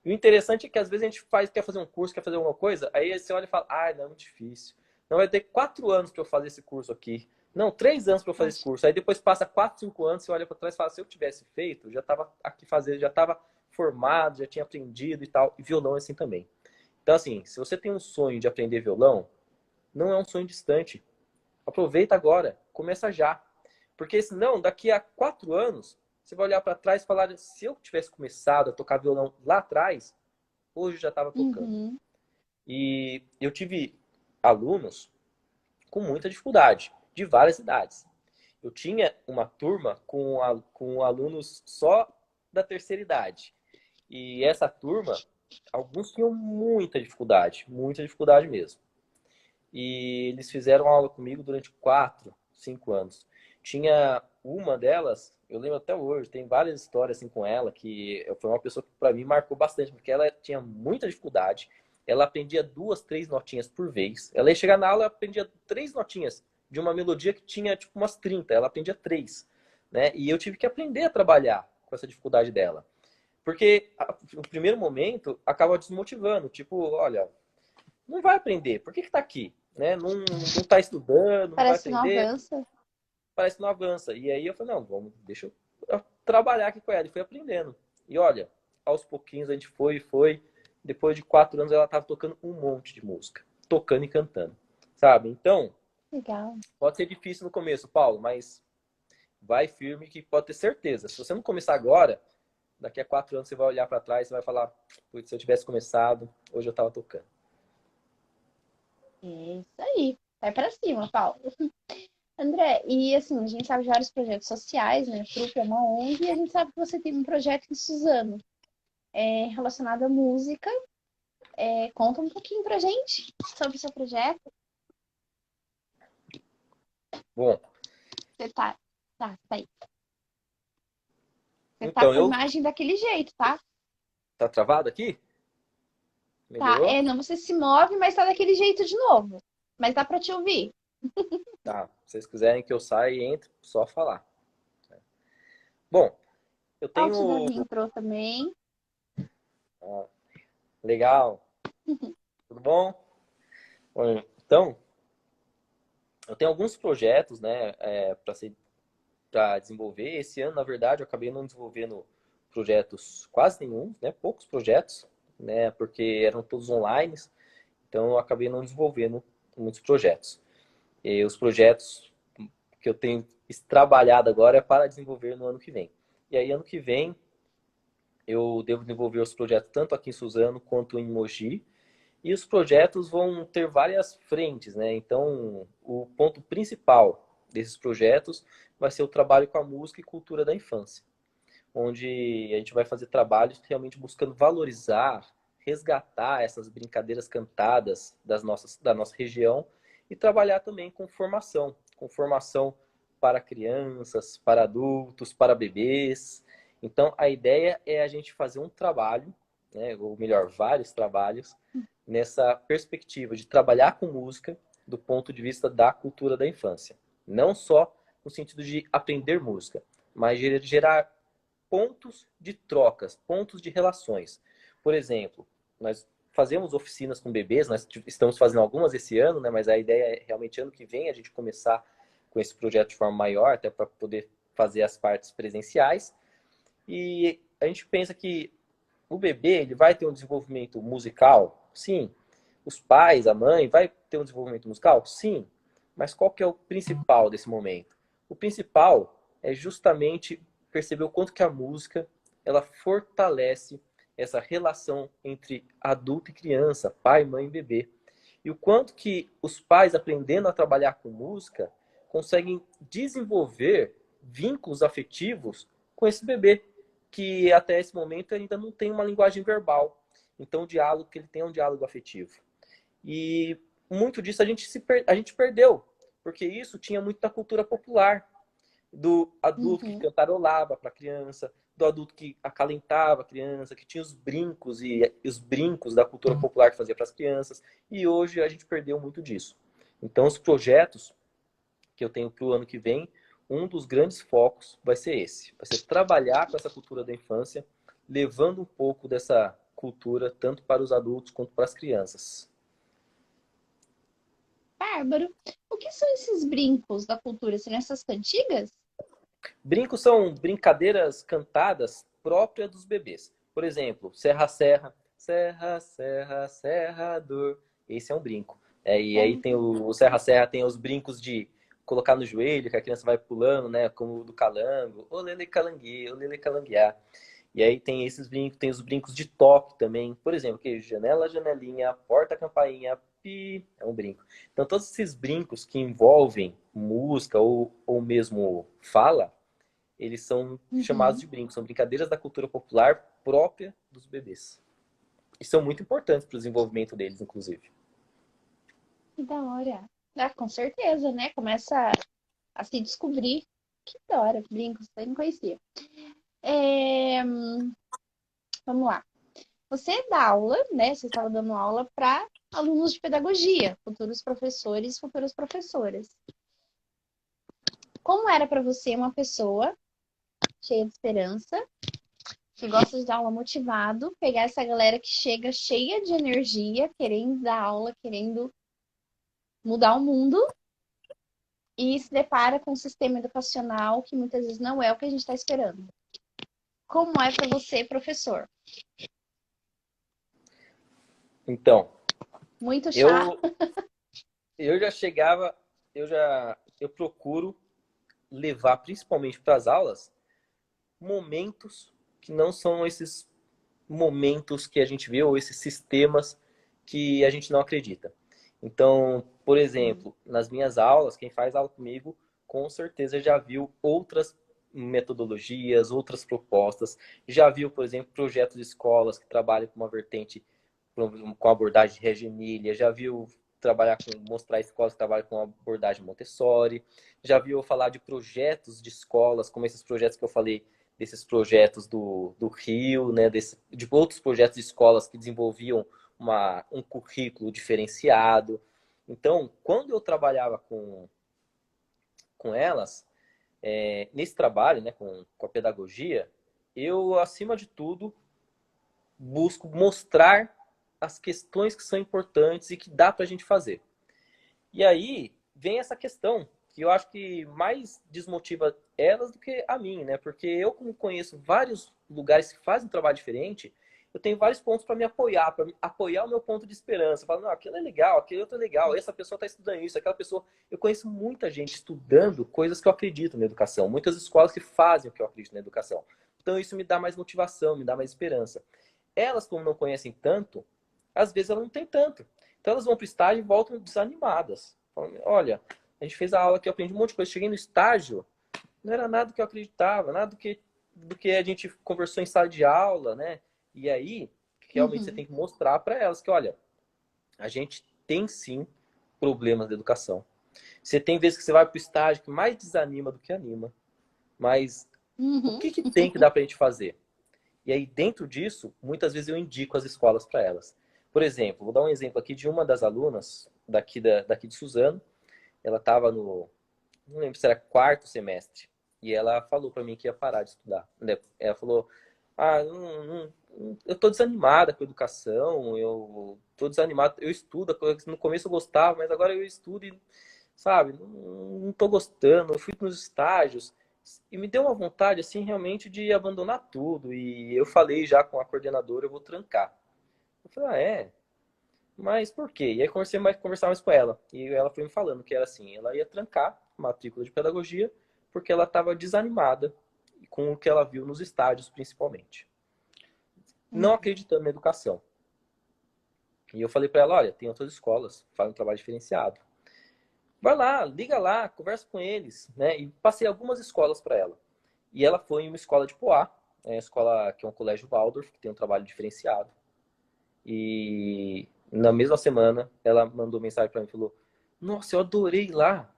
[SPEAKER 3] E o interessante é que às vezes a gente quer fazer um curso, quer fazer alguma coisa, aí você olha e fala, não, é muito difícil. Não, vai ter 4 anos para eu fazer esse curso aqui. Não, 3 anos para eu fazer esse curso. Aí depois passa 4, 5 anos, você olha para trás e fala, se eu tivesse feito, já estava aqui fazendo, já estava formado, já tinha aprendido e tal. E violão é assim também. Então, assim, se você tem um sonho de aprender violão, não é um sonho distante. Aproveita agora, começa já. Porque senão, daqui a 4 anos, você vai olhar para trás e falar, se eu tivesse começado a tocar violão lá atrás, hoje eu já estava tocando.
[SPEAKER 1] Uhum.
[SPEAKER 3] E eu tive alunos com muita dificuldade, de várias idades. Eu tinha uma turma com alunos só da terceira idade. E essa turma, alguns tinham muita dificuldade mesmo. E eles fizeram aula comigo durante 4, 5 anos. Tinha uma delas, eu lembro até hoje, tem várias histórias assim com ela, que foi uma pessoa que para mim marcou bastante, porque ela tinha muita dificuldade. Ela aprendia 2, 3 notinhas por vez. Ela ia chegar na aula e aprendia 3 notinhas de uma melodia que tinha tipo umas 30. Ela aprendia 3, né? E eu tive que aprender a trabalhar com essa dificuldade dela. Porque no primeiro momento acaba desmotivando. Tipo, olha, não vai aprender. Por que tá aqui? Né? Não tá estudando, não vai
[SPEAKER 1] Parece que não
[SPEAKER 3] aprender.
[SPEAKER 1] avança.
[SPEAKER 3] Parece que não avança. E aí eu falei, não, deixa eu trabalhar aqui com ela. E fui aprendendo. E olha, aos pouquinhos a gente foi. Depois de 4 anos ela estava tocando um monte de música. Tocando e cantando. Sabe? Então,
[SPEAKER 1] Legal.
[SPEAKER 3] pode ser difícil no começo, Paulo, mas vai firme que pode ter certeza. Se você não começar agora, daqui a 4 anos você vai olhar para trás e vai falar, putz, se eu tivesse começado, hoje eu estava tocando.
[SPEAKER 1] É isso aí. Vai pra cima, Paulo. André, e assim, a gente sabe de vários projetos sociais, né? Trupe é uma ONG, e a gente sabe que você tem um projeto em Suzano, relacionado à música. Conta um pouquinho pra gente sobre o seu projeto.
[SPEAKER 3] Bom,
[SPEAKER 1] Você tá aí. Você tá
[SPEAKER 3] então
[SPEAKER 1] com a imagem daquele jeito, tá?
[SPEAKER 3] Tá travado aqui?
[SPEAKER 1] Tá,
[SPEAKER 3] Melhorou?
[SPEAKER 1] não, você se move, mas tá daquele jeito de novo. Mas dá pra te ouvir.
[SPEAKER 3] Tá. Se vocês quiserem que eu saia e entre, só falar. Bom, eu
[SPEAKER 1] Áudio da
[SPEAKER 3] tenho.
[SPEAKER 1] entrou também.
[SPEAKER 3] Ah, legal. Tudo bom? Bom, então, eu tenho alguns projetos, né, para desenvolver. Esse ano, na verdade, eu acabei não desenvolvendo projetos quase nenhum, né, poucos projetos, né, porque eram todos online. Então, eu acabei não desenvolvendo muitos projetos. E os projetos que eu tenho trabalhado agora é para desenvolver no ano que vem. E aí, ano que vem, eu devo desenvolver os projetos tanto aqui em Suzano quanto em Mogi. E os projetos vão ter várias frentes, né? Então, o ponto principal desses projetos vai ser o trabalho com a música e cultura da infância, onde a gente vai fazer trabalhos realmente buscando valorizar, resgatar essas brincadeiras cantadas da nossa região e trabalhar também com formação para crianças, para adultos, para bebês. Então, a ideia é a gente fazer um trabalho, né, ou melhor, vários trabalhos, nessa perspectiva de trabalhar com música do ponto de vista da cultura da infância. Não só no sentido de aprender música, mas gerar pontos de trocas, pontos de relações. Por exemplo, nós fazemos oficinas com bebês, nós estamos fazendo algumas esse ano, né, mas a ideia é realmente ano que vem a gente começar com esse projeto de forma maior, até para poder fazer as partes presenciais. E a gente pensa que o bebê ele vai ter um desenvolvimento musical? Sim. Os pais, a mãe, vai ter um desenvolvimento musical? Sim. Mas qual que é o principal desse momento? O principal é justamente perceber o quanto que a música ela fortalece essa relação entre adulto e criança, pai, mãe e bebê. E o quanto que os pais, aprendendo a trabalhar com música, conseguem desenvolver vínculos afetivos com esse bebê, que até esse momento ainda não tem uma linguagem verbal. Então, o diálogo que ele tem é um diálogo afetivo. E muito disso a gente perdeu, porque isso tinha muito da cultura popular, do adulto que cantarolava para a criança, do adulto que acalentava a criança, que tinha os brincos e os brincos da cultura popular que fazia para as crianças. E hoje a gente perdeu muito disso. Então, os projetos que eu tenho para o ano que vem, um dos grandes focos vai ser esse. Vai ser trabalhar com essa cultura da infância, levando um pouco dessa cultura tanto para os adultos quanto para as crianças.
[SPEAKER 1] Bárbaro. O que são esses brincos da cultura? São essas cantigas?
[SPEAKER 3] Brincos são brincadeiras cantadas próprias dos bebês. Por exemplo, Serra, Serra, Serra, Serra, Serrador. Esse é um brinco. E aí tem o Serra, Serra, tem os brincos de colocar no joelho, que a criança vai pulando, né? Como o do calango. Olele calanguê, olele calanguear. E aí tem esses brincos, tem os brincos de toque também. Por exemplo, que janela, janelinha, porta, campainha, pi, é um brinco. Então todos esses brincos que envolvem música ou mesmo fala, eles são chamados de brincos. São brincadeiras da cultura popular própria dos bebês. E são muito importantes para o desenvolvimento deles, inclusive.
[SPEAKER 1] Que da hora. Ah, com certeza, né? Começa a se descobrir. Que da hora, brincos, eu não conhecia. Vamos lá. Você dá aula, né? Você estava dando aula para alunos de pedagogia, futuros professores, futuras professoras. Como era para você uma pessoa cheia de esperança, que gosta de dar aula motivado, pegar essa galera que chega cheia de energia, querendo dar aula, querendo mudar o mundo, e se depara com um sistema educacional que muitas vezes não é o que a gente está esperando? Como é para você, professor?
[SPEAKER 3] Então,
[SPEAKER 1] Muito chato.
[SPEAKER 3] eu já chegava, eu procuro levar principalmente para as aulas momentos que não são esses momentos que a gente vê ou esses sistemas que a gente não acredita. Então, por exemplo, nas minhas aulas, quem faz aula comigo, com certeza já viu outras metodologias, outras propostas, já viu, por exemplo, projetos de escolas que trabalham com uma vertente com abordagem de Reggio Emilia, já viu mostrar escolas que trabalham com abordagem Montessori, já viu falar de projetos de escolas, como esses projetos que eu falei, desses projetos do Rio, né, de outros projetos de escolas que desenvolviam um currículo diferenciado. Então, quando eu trabalhava com elas, nesse trabalho, né, com a pedagogia, eu, acima de tudo, busco mostrar as questões que são importantes e que dá para a gente fazer. E aí vem essa questão que eu acho que mais desmotiva elas do que a mim, né? Porque eu, como conheço vários lugares que fazem um trabalho diferente, eu tenho vários pontos para me apoiar, para apoiar o meu ponto de esperança. Eu falo, não, aquilo é legal, aquele outro é legal, essa pessoa está estudando isso, aquela pessoa... Eu conheço muita gente estudando coisas que eu acredito na educação, muitas escolas que fazem o que eu acredito na educação. Então isso me dá mais motivação, me dá mais esperança. Elas, como não conhecem tanto, às vezes elas não têm tanto. Então elas vão para o estágio e voltam desanimadas. Falam, olha, a gente fez a aula aqui, eu aprendi um monte de coisa. Cheguei no estágio, não era nada do que eu acreditava, nada do que a gente conversou em sala de aula, né? E aí, realmente você tem que mostrar para elas que, olha, a gente tem sim problemas de educação. Você tem vezes que você vai para o estágio que mais desanima do que anima. Mas o que tem que dar para a gente fazer? E aí, dentro disso, muitas vezes eu indico as escolas para elas. Por exemplo, vou dar um exemplo aqui de uma das alunas daqui de Suzano. Ela estava não lembro se era quarto semestre, e ela falou para mim que ia parar de estudar. Ela falou, eu tô desanimada com a educação, eu tô desanimada, eu estudo, no começo eu gostava, mas agora eu estudo e, sabe, não tô gostando, eu fui nos estágios, e me deu uma vontade, assim, realmente de abandonar tudo, e eu falei já com a coordenadora, eu vou trancar. Eu falei, mas por quê? E aí conversar mais com ela. E ela foi me falando que era assim, ela ia trancar a matrícula de pedagogia porque ela estava desanimada com o que ela viu nos estádios, principalmente. Não acreditando na educação. E eu falei para ela, olha, tem outras escolas, fazem um trabalho diferenciado. Vai lá, liga lá, conversa com eles, né? E passei algumas escolas para ela. E ela foi em uma escola de Poá, escola que é um colégio Waldorf, que tem um trabalho diferenciado. E na mesma semana, ela mandou mensagem para mim e falou, nossa, eu adorei lá.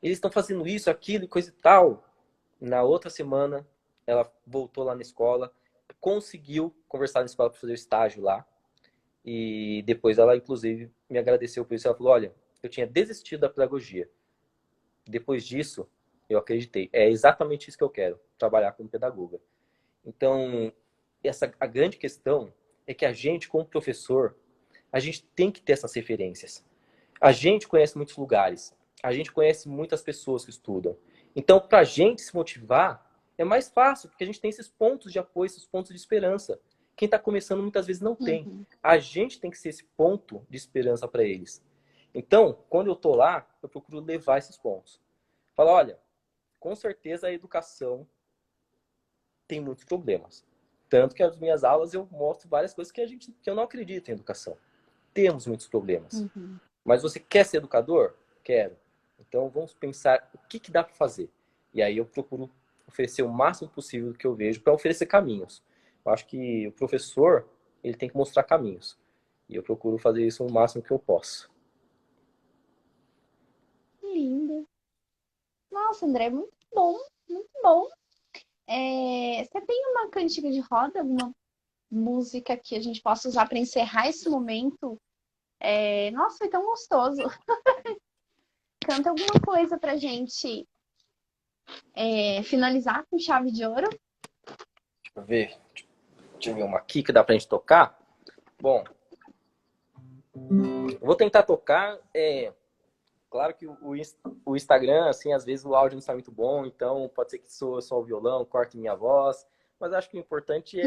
[SPEAKER 3] Eles estão fazendo isso, aquilo, coisa e tal. Na outra semana, ela voltou lá na escola, conseguiu conversar na escola para fazer o estágio lá. E depois ela, inclusive, me agradeceu por isso. Ela falou, olha, eu tinha desistido da pedagogia. Depois disso, eu acreditei. É exatamente isso que eu quero, trabalhar como pedagoga. Então, a grande questão é que a gente, como professor, a gente tem que ter essas referências. A gente conhece muitos lugares. A gente conhece muitas pessoas que estudam. Então, para a gente se motivar, é mais fácil, porque a gente tem esses pontos de apoio, esses pontos de esperança. Quem está começando muitas vezes não tem.
[SPEAKER 1] Uhum.
[SPEAKER 3] A gente tem que ser esse ponto de esperança para eles. Então, quando eu estou lá, eu procuro levar esses pontos. Fala, olha, com certeza a educação tem muitos problemas. Tanto que nas minhas aulas eu mostro várias coisas que eu não acredito em educação. Temos muitos problemas.
[SPEAKER 1] Uhum.
[SPEAKER 3] Mas você quer ser educador? Quero. Então vamos pensar o que dá para fazer. E aí eu procuro oferecer o máximo possível do que eu vejo para oferecer caminhos. Eu acho que o professor, ele tem que mostrar caminhos. E eu procuro fazer isso o máximo que eu posso.
[SPEAKER 1] Lindo. Nossa, André, muito bom, muito bom. Você tem uma cantiga de roda, alguma música que a gente possa usar para encerrar esse momento? Nossa, foi tão gostoso. Canta alguma coisa pra gente finalizar com chave de ouro.
[SPEAKER 3] Deixa eu ver uma aqui que dá pra gente tocar. Bom, eu vou tentar tocar. Claro que o Instagram, assim, às vezes o áudio não está muito bom, então pode ser que soa só o violão, corte minha voz, mas acho que o importante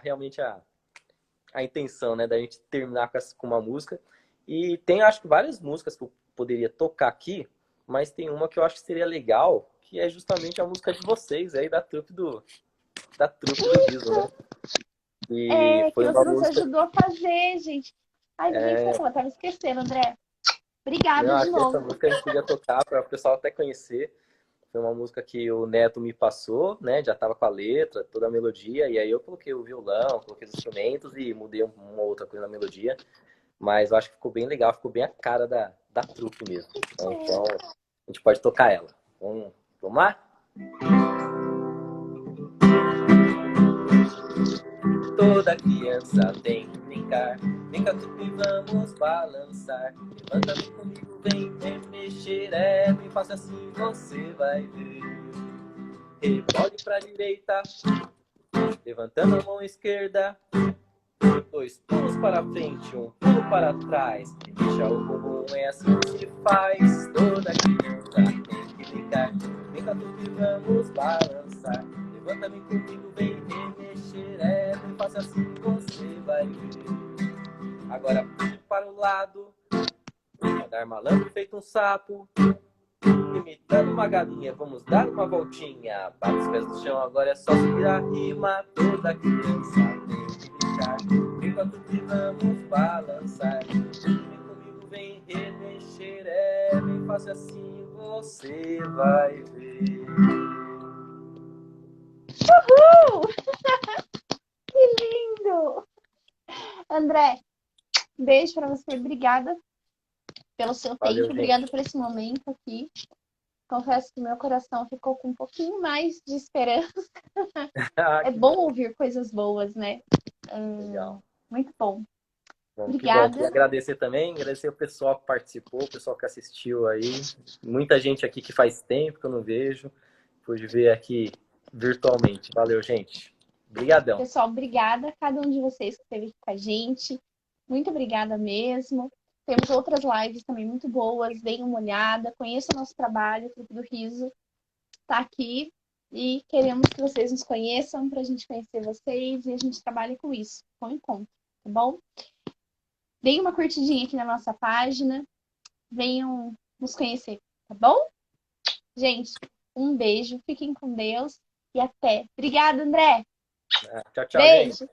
[SPEAKER 3] realmente a intenção, né, da gente terminar com uma música. E tem, acho que, várias músicas que eu poderia tocar aqui, mas tem uma que eu acho que seria legal, que é justamente a música de vocês, aí da trupe do Riso, né? E
[SPEAKER 1] Que
[SPEAKER 3] foi
[SPEAKER 1] você
[SPEAKER 3] uma
[SPEAKER 1] nos
[SPEAKER 3] música...
[SPEAKER 1] ajudou a fazer, gente. Ai, bem que você falou, tava esquecendo, André. Obrigada
[SPEAKER 3] Eu
[SPEAKER 1] de
[SPEAKER 3] acho que essa
[SPEAKER 1] novo.
[SPEAKER 3] música a gente podia tocar para o pessoal até conhecer. Foi uma música que o Neto me passou, né? Já tava com a letra, toda a melodia, e aí eu coloquei o violão, coloquei os instrumentos e mudei uma outra coisa na melodia. Mas eu acho que ficou bem legal, ficou bem a cara da trupe mesmo. Então, a gente pode tocar ela. Vamos lá? Toda criança tem que brincar. Vem cá, trupe, vamos balançar. Levanta-me comigo, vem mexer. Bem fácil assim, você vai ver. Rebole pra direita, levantando a mão esquerda. 2 pulos para frente, 1 pulo para trás. E deixa o bumbum, é assim que se faz. Toda criança tem que brincar. Vem cá, trupe, vamos balançar. Levanta-me comigo, vem remexer. Bem fácil assim, você vai ver. Agora pulo para o lado, andar malandro feito um sapo. Imitando uma galinha, vamos dar uma voltinha. Bate os pés no chão, agora é só seguir a rima. Toda criança tem que brincar. Enquanto que vamos balançar. Vem comigo, vem remexer. Bem fácil assim, você vai ver.
[SPEAKER 1] Uhul! Que lindo! André, beijo pra você. Obrigada pelo seu
[SPEAKER 3] Valeu,
[SPEAKER 1] tempo.
[SPEAKER 3] gente.
[SPEAKER 1] Obrigada por esse momento aqui. Confesso que meu coração ficou com um pouquinho mais de esperança. É bom ouvir coisas boas, né?
[SPEAKER 3] Legal.
[SPEAKER 1] Muito bom.
[SPEAKER 3] Bom, que bom.
[SPEAKER 1] Obrigada.
[SPEAKER 3] Queria agradecer também, agradecer o pessoal que participou, o pessoal que assistiu aí. Muita gente aqui que faz tempo que eu não vejo. Pude ver aqui virtualmente. Valeu, gente. Obrigadão.
[SPEAKER 1] Pessoal, obrigada a cada um de vocês que esteve aqui com a gente. Muito obrigada mesmo. Temos outras lives também muito boas. Deem uma olhada, conheçam o nosso trabalho. O Trupe do Riso está aqui e queremos que vocês nos conheçam para a gente conhecer vocês e a gente trabalhe com isso, com o encontro, tá bom? Deem uma curtidinha aqui na nossa página. Venham nos conhecer, tá bom? Gente, um beijo. Fiquem com Deus e até. Obrigada, André.
[SPEAKER 3] Tchau, tchau,
[SPEAKER 1] Beijo.
[SPEAKER 3] gente.